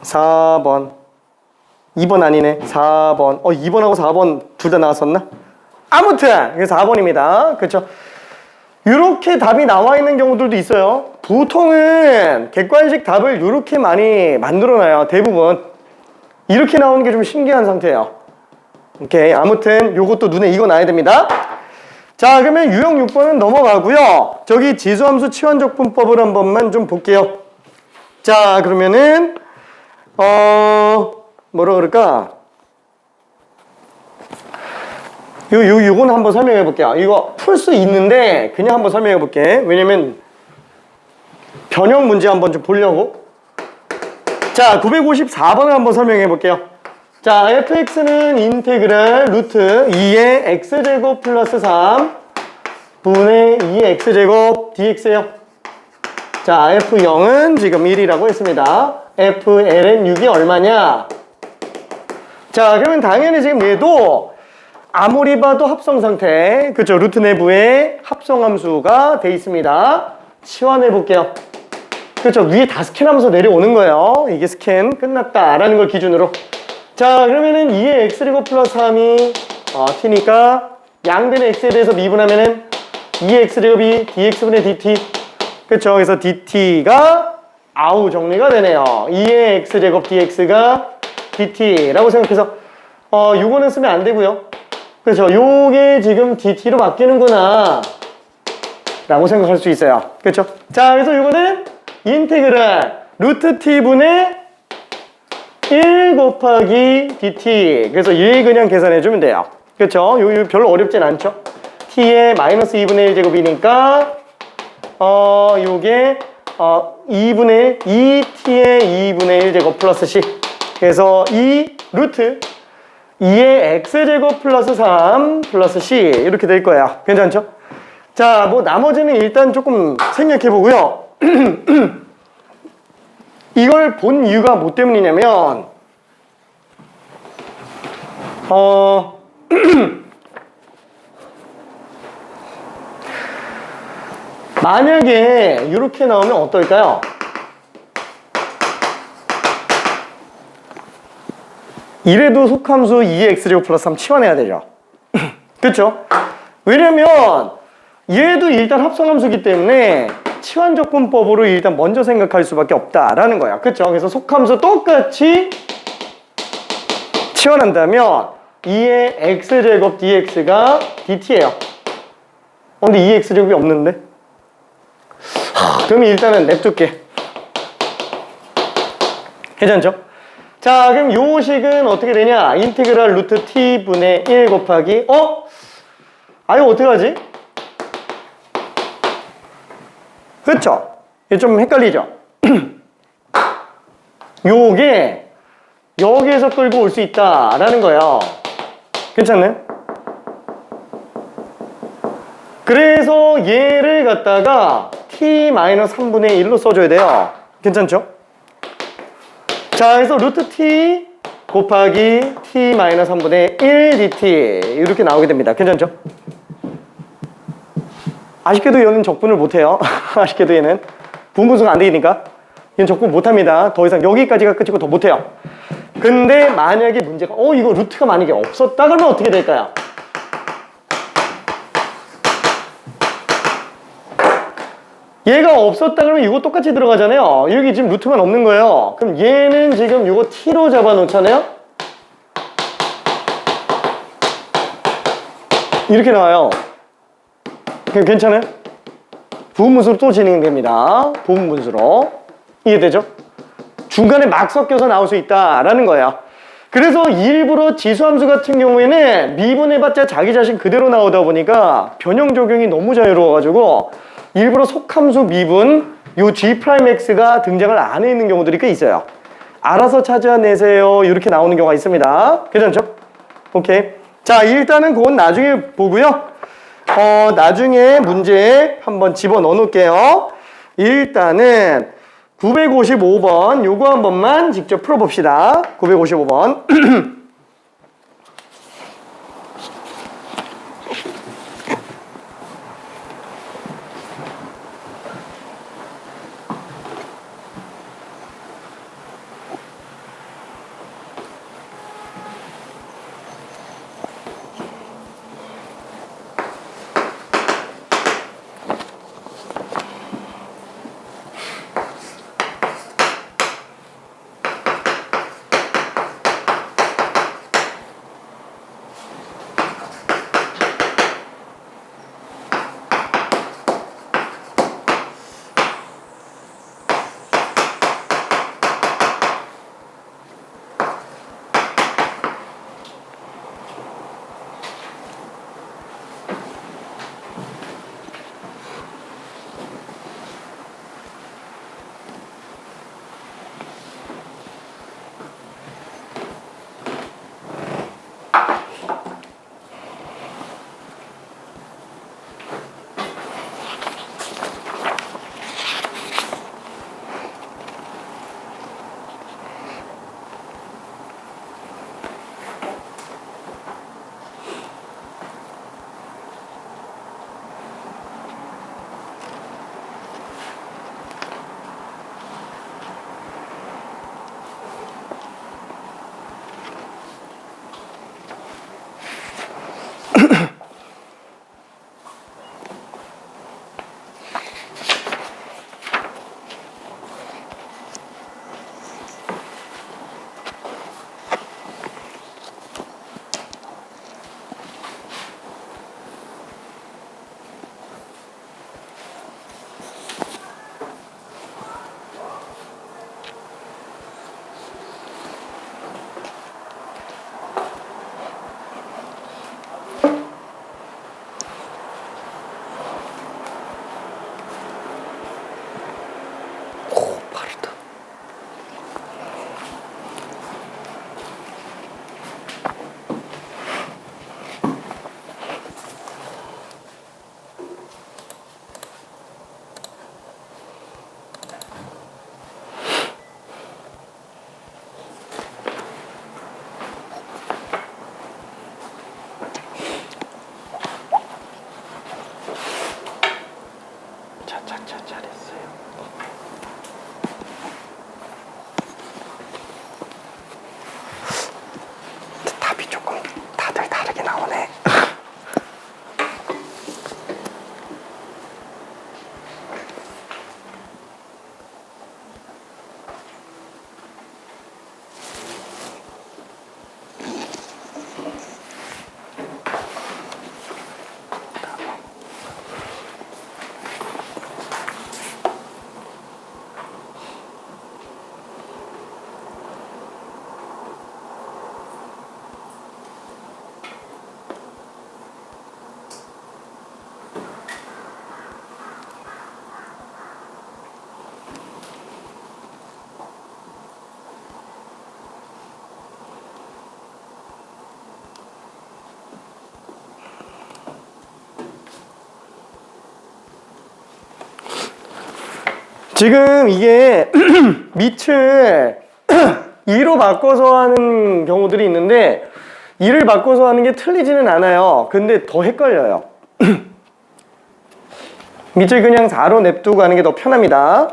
4번. 2번 아니네. 4번. 2번하고 4번 둘 다 나왔었나? 아무튼 그래서 4번입니다. 그렇죠? 이렇게 답이 나와 있는 경우들도 있어요. 보통은 객관식 답을 이렇게 많이 만들어놔요. 대부분 이렇게 나오는 게 좀 신기한 상태예요. 오케이. 아무튼 요것도 눈에 익어놔야 됩니다. 자, 그러면 유형 6번은 넘어가고요. 저기 지수함수 치환적분법을 한 번만 좀 볼게요. 자, 그러면은 뭐라 그럴까? 요건 한번 설명해 볼게요. 이거 풀 수 있는데 그냥 한번 설명해 볼게. 왜냐면 변형 문제 한번 좀 보려고. 자, 954번을 한번 설명해 볼게요. 자, fx는 인테그랄 루트 2의 x제곱 플러스 3 분의 2의 x제곱 dx예요. 자, f0은 지금 1이라고 했습니다. fln 6이 얼마냐? 자, 그러면 당연히 지금 얘도 아무리 봐도 합성 상태, 그쵸? 루트 내부에 합성함수가 돼 있습니다. 치환해 볼게요. 그쵸? 위에 다 스캔하면서 내려오는 거예요. 이게 스캔 끝났다라는 걸 기준으로. 자, 그러면은 2의 x제곱 플러스 3이 t니까 양변의 x에 대해서 미분하면은 2의 x제곱이 dx분의 dt. 그쵸? 그래서 dt가 정리가 되네요. 2의 x제곱 dx가 dt라고 생각해서 요거는 쓰면 안 되고요. 그렇죠. 요게 지금 dt로 바뀌는구나 라고 생각할 수 있어요. 그렇죠. 자, 그래서 요거는 인테그랄 루트 t분의 1 곱하기 dt. 그래서 1 그냥 계산해 주면 돼요. 그렇죠. 요 별로 어렵진 않죠. t의 마이너스 2분의 1 제곱이니까 요게 2분의 2t의 2분의 1 제곱 플러스 c. 그래서 2 루트 2의 x제곱 플러스 3 플러스 c 이렇게 될 거예요. 괜찮죠? 자, 뭐 나머지는 일단 조금 생략해 보고요. 이걸 본 이유가 뭐 때문이냐면 만약에 이렇게 나오면 어떨까요? 이래도 속함수 2x제곱 플러스 3 치환해야 되죠. 그쵸? 왜냐면 얘도 일단 합성함수기 때문에 치환적분법으로 일단 먼저 생각할 수밖에 없다라는 거야. 그쵸? 그래서 속함수 똑같이 치환한다면 2의 x제곱 dx가 dt예요. 근데 2x제곱이 없는데? 그럼 일단은 냅둘게. 괜찮죠? 자, 그럼 요 식은 어떻게 되냐? 인테그랄 루트 t분의 1 곱하기 이거 어떡하지? 그쵸? 이게 좀 헷갈리죠? 요게 여기에서 끌고 올 수 있다라는 거예요. 괜찮나요? 그래서 얘를 갖다가 t-3분의 1로 써줘야 돼요. 괜찮죠? 자, 그래서 루트 t 곱하기 t-3분의 1 dt 이렇게 나오게 됩니다. 괜찮죠? 아쉽게도 얘는 적분을 못해요. 아쉽게도 얘는 분분수가 안 되니까 얘는 적분 못합니다. 더 이상 여기까지가 끝이고 더 못해요. 근데 만약에 문제가 이거 루트가 만약에 없었다 그러면 어떻게 될까요? 얘가 없었다 그러면 이거 똑같이 들어가잖아요. 여기 지금 루트만 없는 거예요. 그럼 얘는 지금 이거 t로 잡아 놓잖아요. 이렇게 나와요. 괜찮아요? 부분분수로 또 진행됩니다. 부분분수로. 이해되죠? 중간에 막 섞여서 나올 수 있다라는 거예요. 그래서 일부러 지수함수 같은 경우에는 미분해봤자 자기 자신 그대로 나오다 보니까 변형 적용이 너무 자유로워가지고 일부러 속함수 미분 요 G'X가 등장을 안 해 있는 경우들이 꽤 있어요. 알아서 찾아내세요. 이렇게 나오는 경우가 있습니다. 괜찮죠? 오케이. 자, 일단은 그건 나중에 보고요. 나중에 문제 한번 집어넣어 놓을게요. 일단은 955번 요거 한 번만 직접 풀어봅시다. 955번. 나오네. 지금 이게 밑을 2로 바꿔서 하는 경우들이 있는데 2를 바꿔서 하는 게 틀리지는 않아요. 근데 더 헷갈려요. 밑을 그냥 4로 냅두고 하는 게 더 편합니다.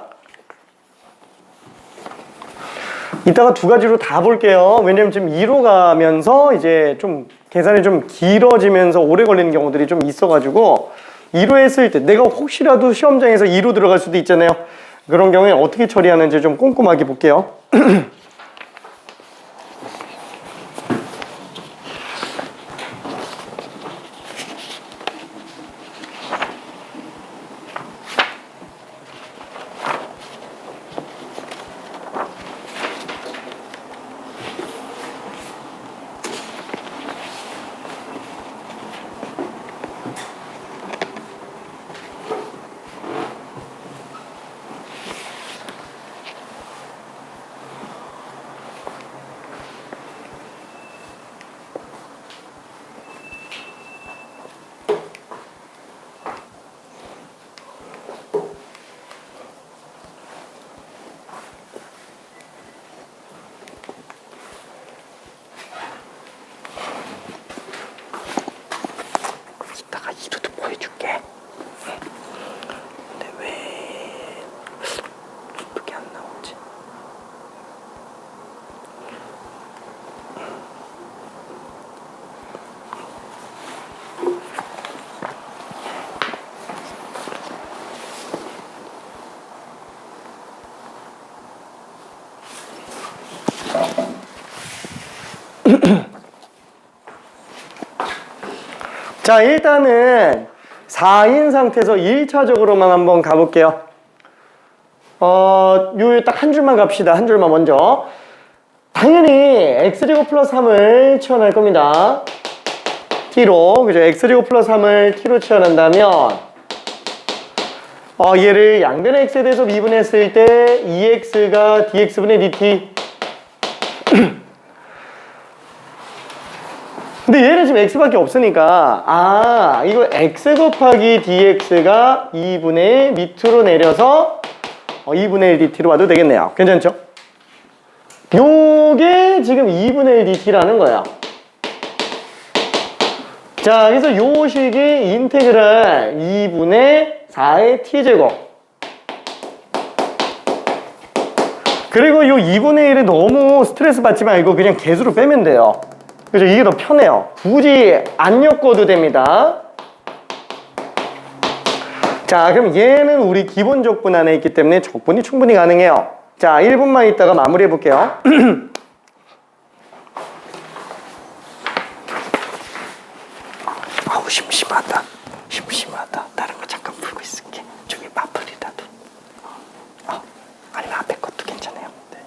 이따가 두 가지로 다 볼게요. 왜냐면 지금 2로 가면서 이제 좀 계산이 좀 길어지면서 오래 걸리는 경우들이 좀 있어가지고 2로 했을 때 내가 혹시라도 시험장에서 2로 들어갈 수도 있잖아요. 그런 경우에 어떻게 처리하는지 좀 꼼꼼하게 볼게요. 이따가 2도도 보여줄게. 근데 왜 이쁘게 안 나오지? 자, 일단은 4인 상태에서 1차적으로만 한번 가볼게요. 요 딱 한 줄만 갑시다. 한 줄만 먼저. 당연히 x제곱 플러스 3을 치환할 겁니다. t로, 그죠? x제곱 플러스 3을 t로 치환한다면 얘를 양변의 x에 대해서 미분했을 때 2x가 dx분의 dt. 근데 얘는 지금 x밖에 없으니까 이거 x 곱하기 dx가 2분의 밑으로 내려서 2분의 1 dt로 와도 되겠네요. 괜찮죠? 요게 지금 2분의 1 dt라는 거야. 자, 그래서 요 식이 인테그랄 2분의 4의 t제곱. 그리고 요 2분의 1에 너무 스트레스 받지 말고 그냥 개수로 빼면 돼요. 그죠? 이게 더 편해요. 굳이 안 엮어도 됩니다. 자, 그럼 얘는 우리 기본 적분 안에 있기 때문에 적분이 충분히 가능해요. 자, 1분만 있다가 마무리해 볼게요. 아우, 심심하다. 심심하다. 다른 거 잠깐 풀고 있을게. 저기 마플이라도. 아니면 앞에 것도 괜찮아요. 네.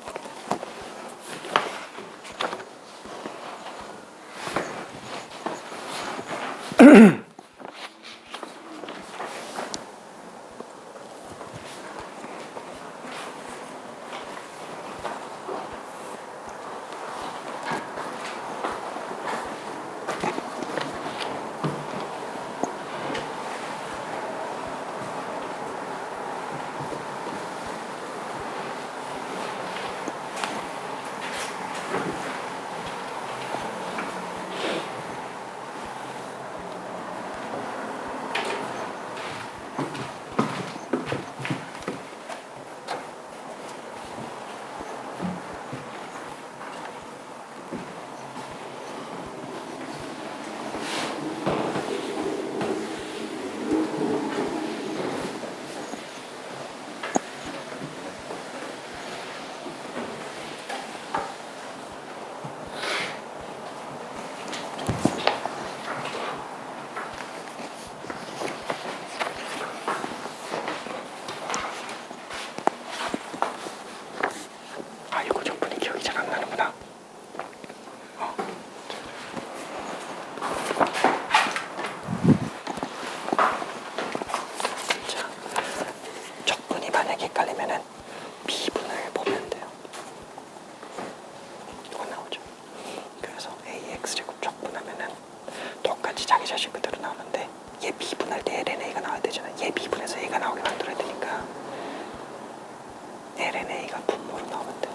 똑같이 자기 자신 그대로 나오는데 얘 미분할 때 LNA가 나와야 되잖아. 얘 미분해서 얘가 나오게 만들어야 되니까 LNA가 분모로 나오면 돼.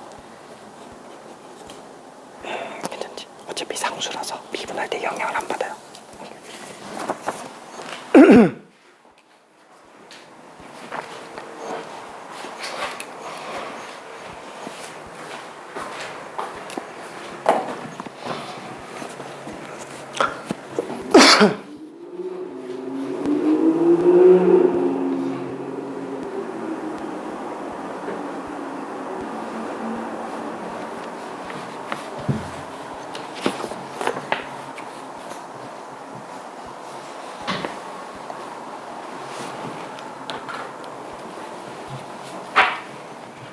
괜찮지? 어차피 상수라서 미분할 때 영향을 안 받아요.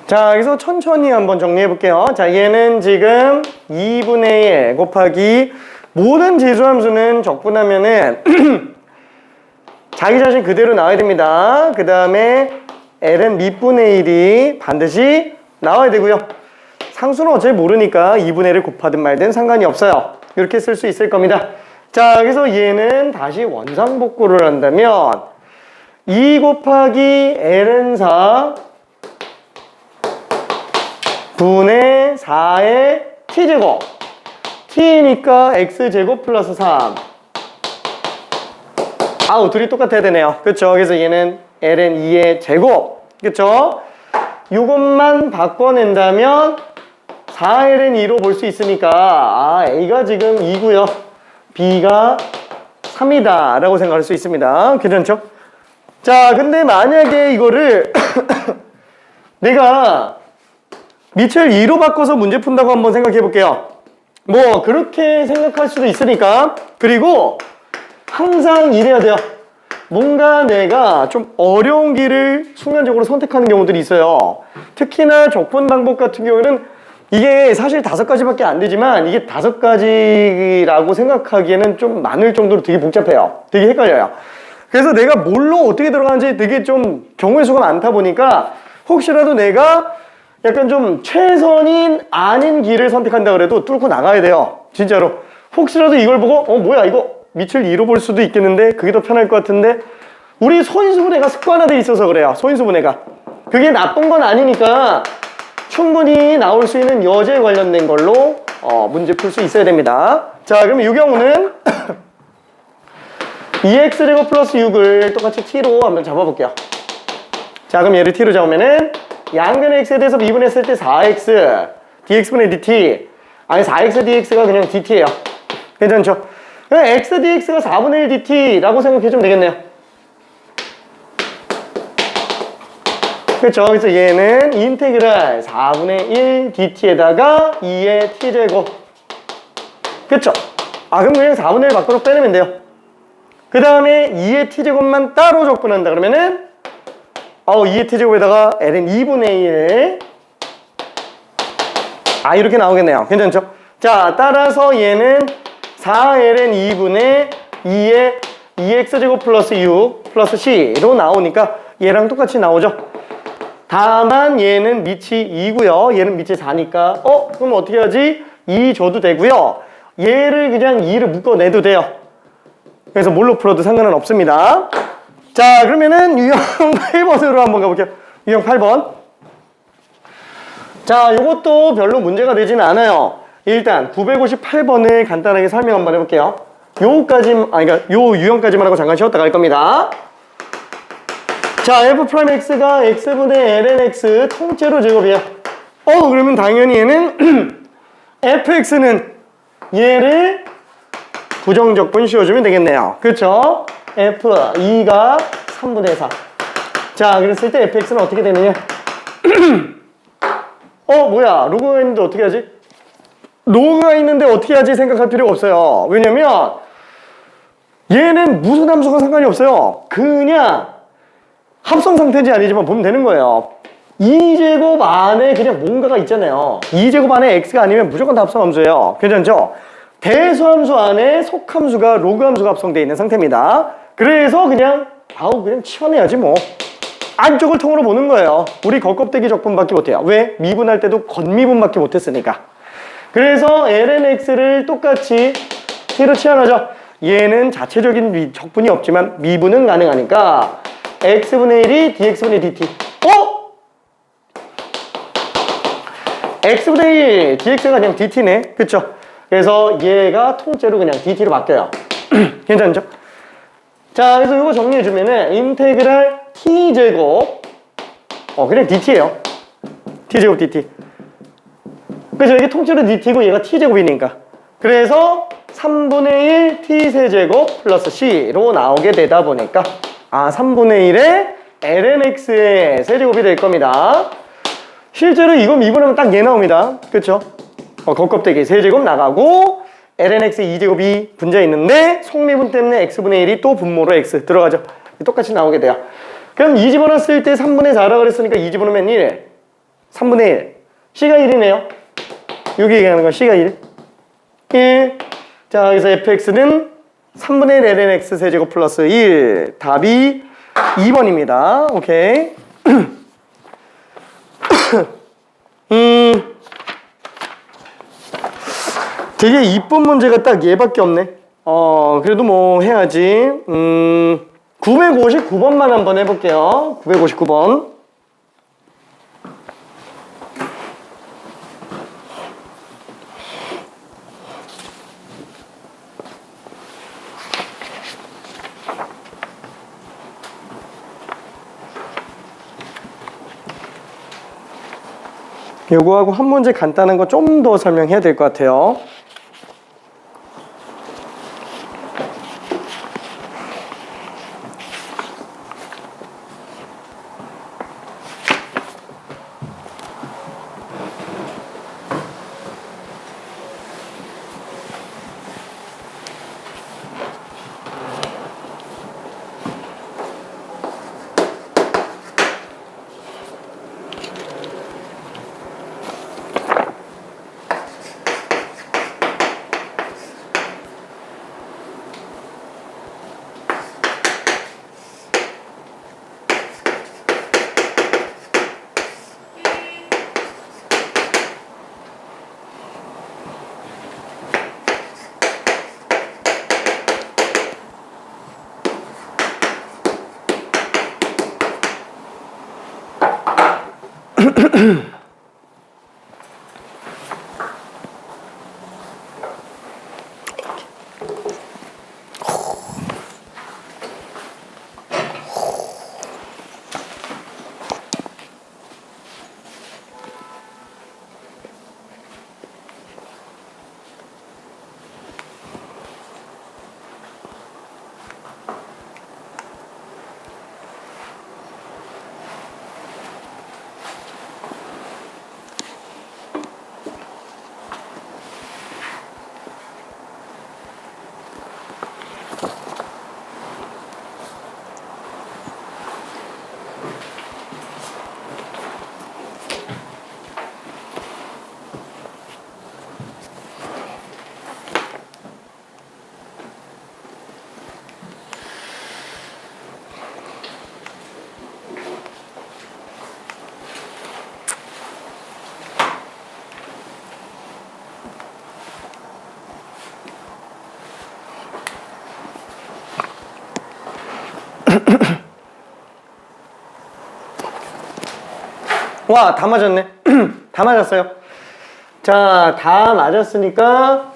자, 여기서 천천히 한번 정리해 볼게요. 자, 얘는 지금 2분의 1 곱하기 모든 지수함수는 적분하면은 자기 자신 그대로 나와야 됩니다. 그 다음에 L은 밑분의 1이 반드시 나와야 되고요. 상수는 어차피 모르니까 2분의 1을 곱하든 말든 상관이 없어요. 이렇게 쓸 수 있을 겁니다. 자, 그래서 얘는 다시 원상복구를 한다면 2 곱하기 L은 4 분의 4의 t제곱 t니까 x제곱 플러스 3 아우 둘이 똑같아야 되네요. 그쵸? 그래서 얘는 ln 2의 제곱 그쵸? 이것만 바꿔낸다면 4ln 2로 볼 수 있으니까 a가 지금 2고요 b가 3이다 라고 생각할 수 있습니다. 괜찮죠? 자 근데 만약에 이거를 내가 밑을 2로 바꿔서 문제 푼다고 한번 생각해 볼게요. 뭐 그렇게 생각할 수도 있으니까. 그리고 항상 이래야 돼요. 뭔가 내가 좀 어려운 길을 순간적으로 선택하는 경우들이 있어요. 특히나 적분 방법 같은 경우는 이게 사실 5가지밖에 안 되지만 이게 5가지라고 생각하기에는 좀 많을 정도로 되게 복잡해요. 되게 헷갈려요. 그래서 내가 뭘로 어떻게 들어가는지 되게 좀 경우의 수가 많다 보니까 혹시라도 내가 약간 좀 최선인 아닌 길을 선택한다 그래도 뚫고 나가야 돼요. 진짜로. 혹시라도 이걸 보고 뭐야 이거 밑을 2로 볼 수도 있겠는데 그게 더 편할 것 같은데 우리 소인수분해가 습관화돼 있어서 그래요. 소인수분해가. 그게 나쁜 건 아니니까 충분히 나올 수 있는 여제에 관련된 걸로 문제 풀 수 있어야 됩니다. 자 그러면 이 경우는 2x제곱 플러스 6을 똑같이 t로 한번 잡아볼게요. 자 그럼 얘를 t로 잡으면은 양변의 x에 대해서 미분했을 때 4x dx분의 dt 아니 4x dx가 그냥 dt예요. 괜찮죠? x dx가 4분의 1 dt라고 생각해주면 되겠네요. 그렇죠? 그래서 얘는 인테그랄 4분의 1 dt에다가 2의 t제곱 그렇죠? 그럼 그냥 4분의 1 밖으로 빼내면 돼요. 그 다음에 2의 t제곱만 따로 적분한다 그러면은 2의 t제곱에다가 ln 2분의 1 이렇게 나오겠네요. 괜찮죠? 자 따라서 얘는 4ln 2분의 2의 2x제곱 플러스 6 플러스 c로 나오니까 얘랑 똑같이 나오죠. 다만 얘는 밑이 2고요 얘는 밑이 4니까 그럼 어떻게 하지? 2 줘도 되고요 얘를 그냥 2를 묶어내도 돼요. 그래서 뭘로 풀어도 상관은 없습니다. 자 그러면은 유형 8번으로 한번 가볼게요. 유형 8번. 자 요것도 별로 문제가 되지는 않아요. 일단 958번을 간단하게 설명 한번 해볼게요. 그러니까 요 유형까지만 하고 잠깐 쉬었다 갈 겁니다. 자 f'x가 x분의 ln x 통째로 제곱이에요. 그러면 당연히 얘는 fx는 얘를 부정적분 씌워주면 되겠네요. 그쵸? f2가 3분의 4. 자, 그랬을 때 fx는 어떻게 되느냐? 뭐야? 로그가 있는데 어떻게 하지? 로그가 있는데 어떻게 하지? 생각할 필요가 없어요. 왜냐면 얘는 무슨 함수가 상관이 없어요. 그냥 합성 상태인지 아니지만 보면 되는 거예요. 2제곱 안에 그냥 뭔가가 있잖아요. 2제곱 안에 x가 아니면 무조건 다 합성함수예요. 괜찮죠? 대수함수 안에 속함수가 로그함수가 합성되어 있는 상태입니다. 그래서 그냥 치환해야지 뭐. 안쪽을 통으로 보는 거예요. 우리 겉껍데기 적분밖에 못해요. 왜? 미분할 때도 겉미분밖에 못했으니까. 그래서 ln x를 똑같이 t로 치환하죠. 얘는 자체적인 적분이 없지만 미분은 가능하니까 x분의 1이 dx분의 dt. x분의 1 dx가 그냥 dt네. 그쵸? 그래서 얘가 통째로 그냥 dt로 바뀌어요. 괜찮죠? 자, 그래서 이거 정리해주면은 인테그랄 t제곱 그냥 dt예요. t제곱 dt. 그래서 이게 통째로 dt고 얘가 t제곱이니까. 그래서 3분의 1 t세제곱 플러스 c로 나오게 되다 보니까 3분의 1의 lnx의 세제곱이 될 겁니다. 실제로 이거 미분하면 딱 얘 나옵니다. 그쵸? 겉껍데기 세제곱 나가고 lnx 2제곱이 분자 있는데 속미분 때문에 x분의 1이 또 분모로 x 들어가죠. 똑같이 나오게 돼요. 그럼 2 집어넣었을 때 3분의 4라고 그랬으니까 2 집어넣으면 1 3분의 1 c가 1이네요. 여기 얘기하는 건 c가 1 자, 여기서 fx는 3분의 1 lnx 세제곱 플러스 1 답이 2번입니다. 오케이. 되게 이쁜 문제가 딱 얘밖에 없네. 그래도 뭐 해야지. 959번만 한번 해볼게요. 959번. 요거하고 한 문제 간단한 거 좀 더 설명해야 될 것 같아요. 와, 다 맞았네. 다 맞았어요. 자, 다 맞았으니까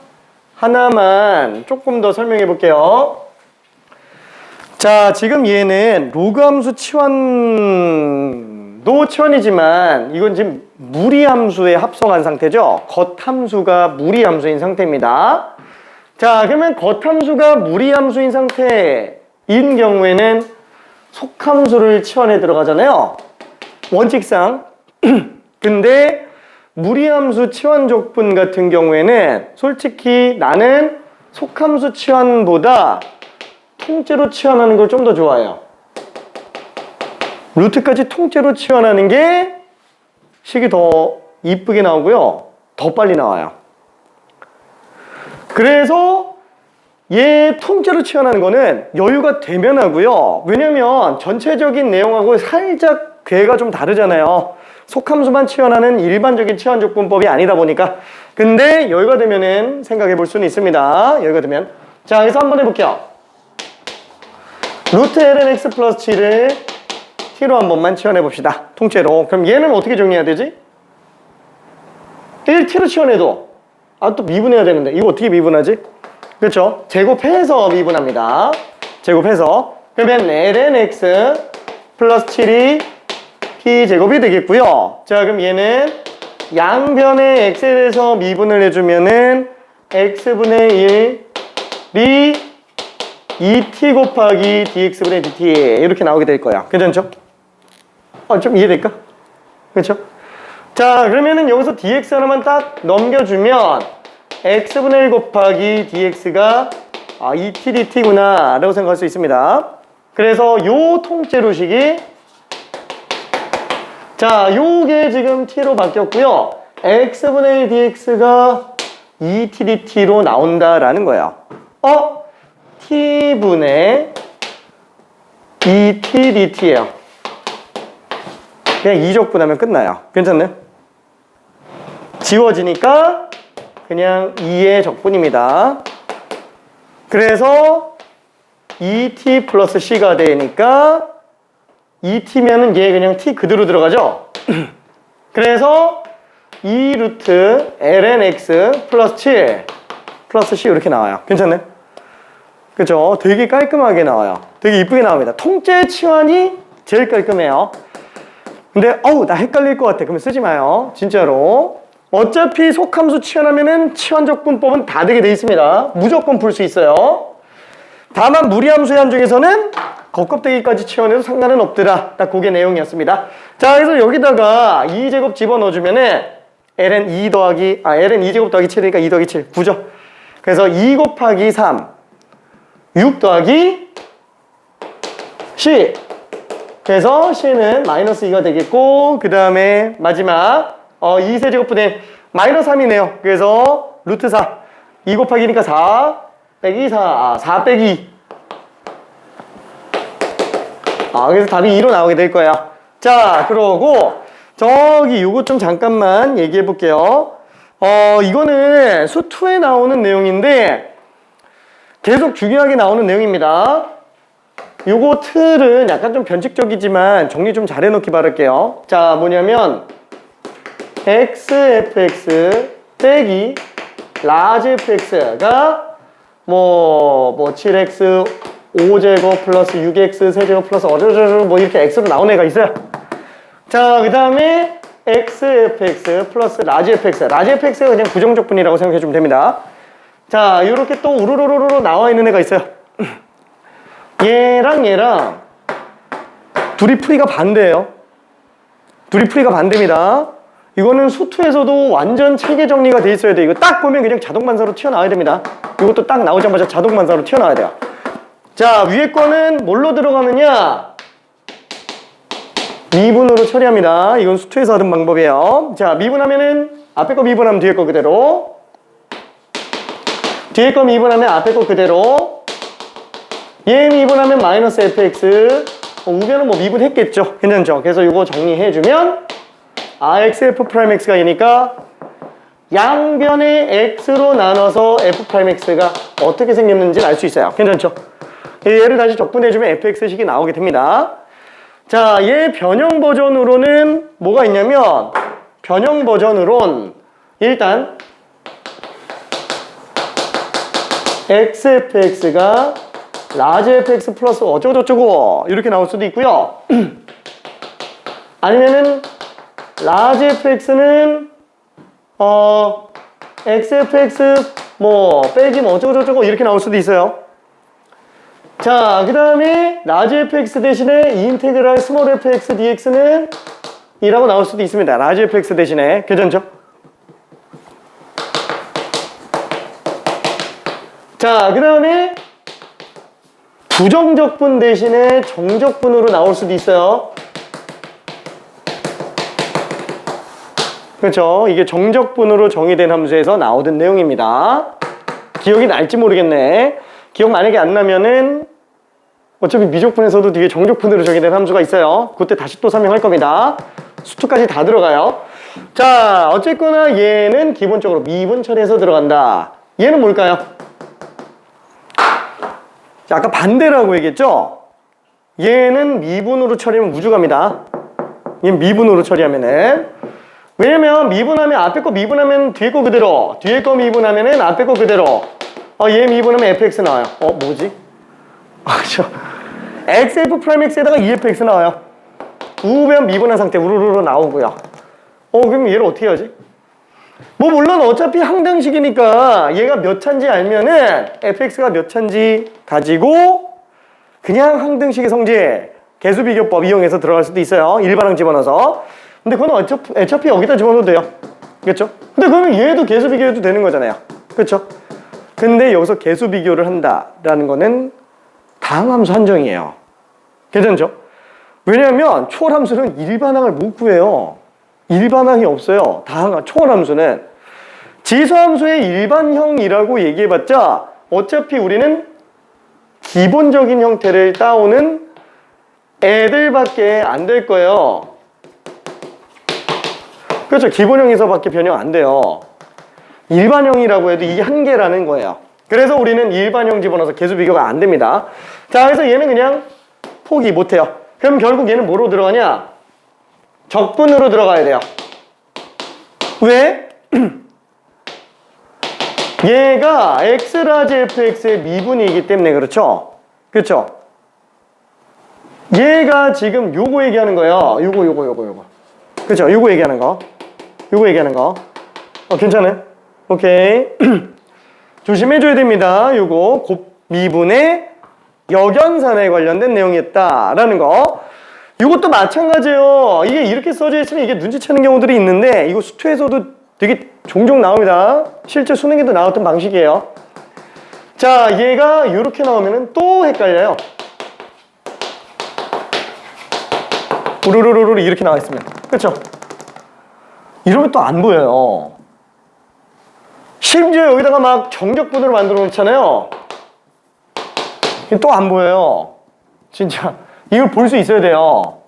하나만 조금 더 설명해 볼게요. 자, 지금 얘는 로그 함수 치환도 치환이지만 이건 지금 무리 함수에 합성한 상태죠. 겉 함수가 무리 함수인 상태입니다. 자, 그러면 겉 함수가 무리 함수인 상태인 경우에는 속 함수를 치환해 들어가잖아요. 원칙상. 근데 무리함수 치환적분 같은 경우에는 솔직히 나는 속함수 치환보다 통째로 치환하는 걸 좀 더 좋아해요. 루트까지 통째로 치환하는 게 식이 더 이쁘게 나오고요. 더 빨리 나와요. 그래서 얘 통째로 치환하는 거는 여유가 되면 하고요. 왜냐면 전체적인 내용하고 살짝 궤가 좀 다르잖아요. 속함수만 치환하는 일반적인 치환적분법이 아니다 보니까. 근데 여유가 되면은 생각해 볼 수는 있습니다. 여유가 되면 자, 그래서 한번 해볼게요. 루트 ln x 플러스 7을 t로 한 번만 치환해봅시다. 통째로. 그럼 얘는 어떻게 정리해야 되지? 1t로 치환해도 또 미분해야 되는데 이거 어떻게 미분하지? 그렇죠? 제곱해서 미분합니다. 제곱해서 그러면 ln x 플러스 7이 t제곱이 되겠고요. 자, 그럼 얘는 양변에 x에 대해서 미분을 해주면은 x분의 1이 2t 곱하기 dx분의 dt 이렇게 나오게 될 거야. 괜찮죠? 좀 이해될까? 그렇죠? 자, 그러면은 여기서 dx 하나만 딱 넘겨주면 x분의 1 곱하기 dx가 2t dt구나 라고 생각할 수 있습니다. 그래서 요 통째로식이 자, 요게 지금 t로 바뀌었고요. x분의 1 dx가 2t dt로 나온다라는 거예요. t분의 2t dt예요. 그냥 2적분하면 끝나요. 괜찮나요? 지워지니까 그냥 2의 적분입니다. 그래서 2t 플러스 c가 되니까 2t면은 얘 그냥 t 그대로 들어가죠? 그래서 2 루트 ln x 플러스 7 플러스 c 이렇게 나와요. 괜찮나요? 그죠? 되게 깔끔하게 나와요. 되게 이쁘게 나옵니다. 통째 치환이 제일 깔끔해요. 근데 나 헷갈릴 것 같아. 그러면 쓰지 마요. 진짜로. 어차피 속함수 치환하면은 치환적분법은 다 되게 돼 있습니다. 무조건 풀 수 있어요. 다만 무리함수의 한중에서는 겉껍데기까지 치환해도 상관은 없더라. 딱 그게 내용이었습니다. 자, 그래서 여기다가 2제곱 집어넣어주면은 ln 2 더하기 ln 2제곱 더하기 7이니까 2 더하기 7 9죠. 그래서 2 곱하기 3 6 더하기 c. 그래서 c는 마이너스 2가 되겠고, 그 다음에 마지막 2세제곱분의 마이너스 3이네요. 그래서 루트 4 2 곱하기니까 4 빼기 4 빼기 2. 그래서 답이 2로 나오게 될 거야. 자, 그러고 저기 요거 좀 잠깐만 얘기해 볼게요. 이거는 수 2에 나오는 내용인데 계속 중요하게 나오는 내용입니다. 요거 틀은 약간 좀 변칙적이지만 정리 좀 잘 해놓기 바랄게요. 자, 뭐냐면 xfx 빼기 라지 fx가 뭐 7x 5제곱 플러스 6x 세제곱 플러스 어쩌저쩌 뭐 이렇게 x로 나온 애가 있어요. 자, 그 다음에 xfx 플러스 라지 fx. 라지 fx가 그냥 부정적분이라고 생각해 주면 됩니다. 자, 이렇게 또 우르르르르 나와 있는 애가 있어요. 얘랑 둘이 풀이가 반대예요. 둘이 풀이가 반대입니다. 이거는 수투에서도 완전 체계 정리가 돼 있어야 돼. 이거 딱 보면 그냥 자동반사로 튀어나와야 됩니다. 이것도 딱 나오자마자 자동반사로 튀어나와야 돼요. 자, 위에 거는 뭘로 들어가느냐? 미분으로 처리합니다. 이건 수투에서 하던 방법이에요. 자, 미분하면은 앞에 거 미분하면 뒤에 거 그대로, 뒤에 거 미분하면 앞에 거 그대로, 얘 미분하면 마이너스 fx, 우변은 뭐 미분했겠죠. 괜찮죠? 그래서 이거 정리해주면 xf'x가 얘니까 양변의 x로 나눠서 f'x가 어떻게 생겼는지 알 수 있어요. 괜찮죠? 얘를 다시 적분해주면 fx식이 나오게 됩니다. 자, 얘 변형 버전으로는 뭐가 있냐면, 변형 버전으론 일단 xfx가 라지 fx 플러스 어쩌고저쩌고 이렇게 나올 수도 있고요. 아니면은 라지 fx는 xfx 뭐 빼기 뭐 어쩌고저쩌고 이렇게 나올 수도 있어요. 자, 그 다음에 라지 fx 대신에 인테그랄 스몰 fx dx는 이라고 나올 수도 있습니다. 라지 fx 대신에. 괜찮죠? 자, 그 다음에 부정적분 대신에 정적분으로 나올 수도 있어요. 그렇죠? 이게 정적분으로 정의된 함수에서 나오던 내용입니다. 기억이 날지 모르겠네. 기억 만약에 안 나면은 어차피 미적분에서도 뒤에 정적분으로 정의된 함수가 있어요. 그때 다시 또 설명할 겁니다. 수투까지 다 들어가요. 자, 어쨌거나 얘는 기본적으로 미분 처리해서 들어간다. 얘는 뭘까요? 자, 아까 반대라고 얘기했죠? 얘는 미분으로 처리하면 무주갑니다. 얘는 미분으로 처리하면은. 왜냐면 미분하면 앞에 거 미분하면 뒤에 거 그대로, 뒤에 거 미분하면은 앞에 거 그대로. 얘 미분하면 fx 나와요. 뭐지? xf 프라임 x에다가 2fx 나와요. 우변 미분한 상태 우르르르 나오고요. 그럼 얘를 어떻게 하지? 뭐 물론 어차피 항등식이니까 얘가 몇 차인지 알면은 fx가 몇 차인지 가지고 그냥 항등식의 성질 개수비교법 이용해서 들어갈 수도 있어요. 일반항 집어넣어서. 근데 그건 어차피 여기다 집어넣어도 돼요. 그렇죠? 근데 그러면 얘도 개수비교해도 되는 거잖아요. 그렇죠? 근데 여기서 개수비교를 한다라는 거는 다항함수 한정이에요. 괜찮죠? 왜냐하면 초월함수는 일반항을 못 구해요. 일반항이 없어요. 초월함수는. 지수함수의 일반형이라고 얘기해봤자 어차피 우리는 기본적인 형태를 따오는 애들밖에 안 될 거예요. 그렇죠. 기본형에서밖에 변형 안 돼요. 일반형이라고 해도 이게 한계라는 거예요. 그래서 우리는 일반형 집어넣어서 개수 비교가 안 됩니다. 자, 그래서 얘는 그냥 포기 못해요. 그럼 결국 얘는 뭐로 들어가냐? 적분으로 들어가야 돼요. 왜? 얘가 x라지 fx의 미분이기 때문에 그렇죠? 그렇죠? 얘가 지금 요거 얘기하는 거예요. 요거. 그렇죠? 요거 얘기하는 거. 괜찮아요? 오케이. 조심해줘야 됩니다. 요거 미분의 역연산에 관련된 내용이었다라는 거. 이것도 마찬가지예요. 이게 이렇게 써져 있으면 이게 눈치채는 경우들이 있는데 이거 수투에서도 되게 종종 나옵니다. 실제 수능에도 나왔던 방식이에요. 자, 얘가 이렇게 나오면 또 헷갈려요. 우르르르르 이렇게 나와 있으면. 그렇죠? 이러면 또 안 보여요. 심지어 여기다가 막 정적분으로 만들어 놓잖아요. 또 안 보여요. 진짜 이걸 볼 수 있어야 돼요.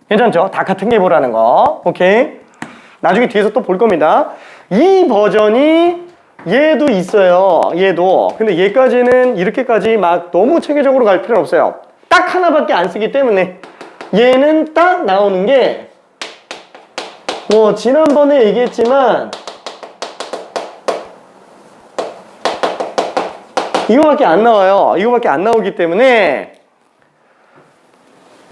괜찮죠? 다 같은 게 보라는 거. 오케이. 나중에 뒤에서 또 볼 겁니다. 이 버전이 얘도 있어요. 얘도. 근데 얘까지는 이렇게까지 막 너무 체계적으로 갈 필요는 없어요. 딱 하나밖에 안 쓰기 때문에 얘는 딱 나오는 게 지난번에 얘기했지만 이거밖에 안 나와요. 이거밖에 안 나오기 때문에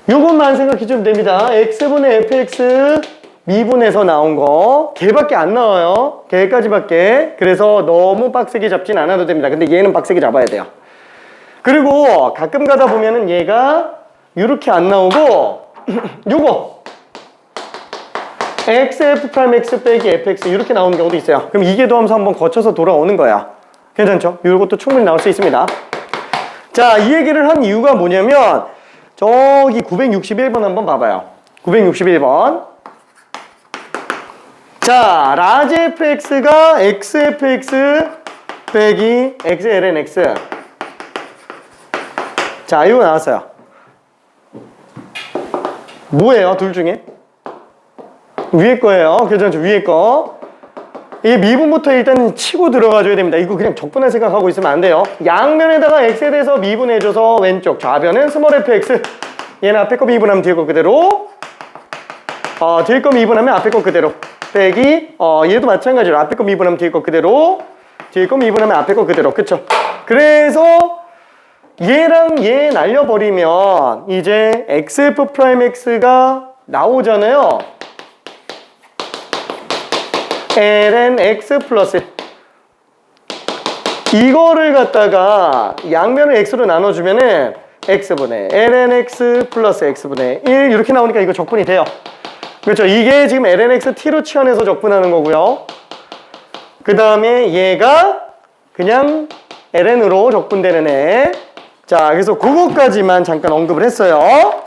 요것만 생각해 주면 됩니다. x분의 fx 미분에서 나온 거 걔밖에 안 나와요. 걔까지밖에. 그래서 너무 빡세게 잡진 않아도 됩니다. 근데 얘는 빡세게 잡아야 돼요. 그리고 가끔 가다 보면은 얘가 이렇게 안 나오고 요거 xf 프라임 x 빼기 fx 이렇게 나오는 경우도 있어요. 그럼 이게 도함수 한번 거쳐서 돌아오는 거야. 괜찮죠? 이것도 충분히 나올 수 있습니다. 자, 이 얘기를 한 이유가 뭐냐면 저기 961번 한번 봐봐요. 961번. 자, 라지 fx가 xfx 빼기 xlnx. 자, 이거 나왔어요. 뭐예요? 둘 중에? 위에 거예요. 괜찮죠? 위에 거. 이 미분부터 일단 치고 들어가줘야 됩니다. 이거 그냥 적분할 생각하고 있으면 안 돼요. 양변에다가 x에 대해서 미분해줘서 왼쪽 좌변은 스몰 fx. 얘는 앞에 거 미분하면 뒤에 거 그대로. 뒤에 거 미분하면 앞에 거 그대로. 빼기 얘도 마찬가지로 앞에 거 미분하면 뒤에 거 그대로. 뒤에 거 미분하면 앞에 거 그대로. 그쵸? 그래서 얘랑 얘 날려버리면 이제 xf 프라임 x가 나오잖아요. ln x 플러스 이거를 갖다가 양면을 x로 나눠주면은 x분의 ln x 플러스 x분의 1 이렇게 나오니까 이거 적분이 돼요. 그렇죠? 이게 지금 ln x t로 치환해서 적분하는 거고요. 그 다음에 얘가 그냥 ln으로 적분되는 애. 자, 그래서 그거까지만 잠깐 언급을 했어요.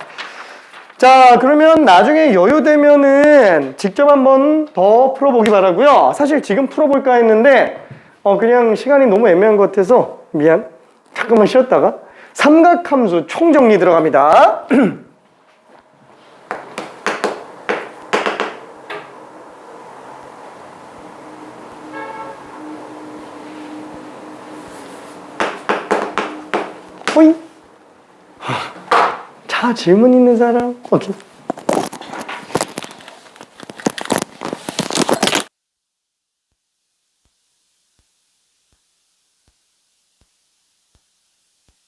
자, 그러면 나중에 여유되면은 직접 한번 더 풀어보기 바라고요. 사실 지금 풀어볼까 했는데 그냥 시간이 너무 애매한 것 같아서 미안. 잠깐만 쉬었다가 삼각함수 총정리 들어갑니다. 호이. 질문 있는 사람? 오케이.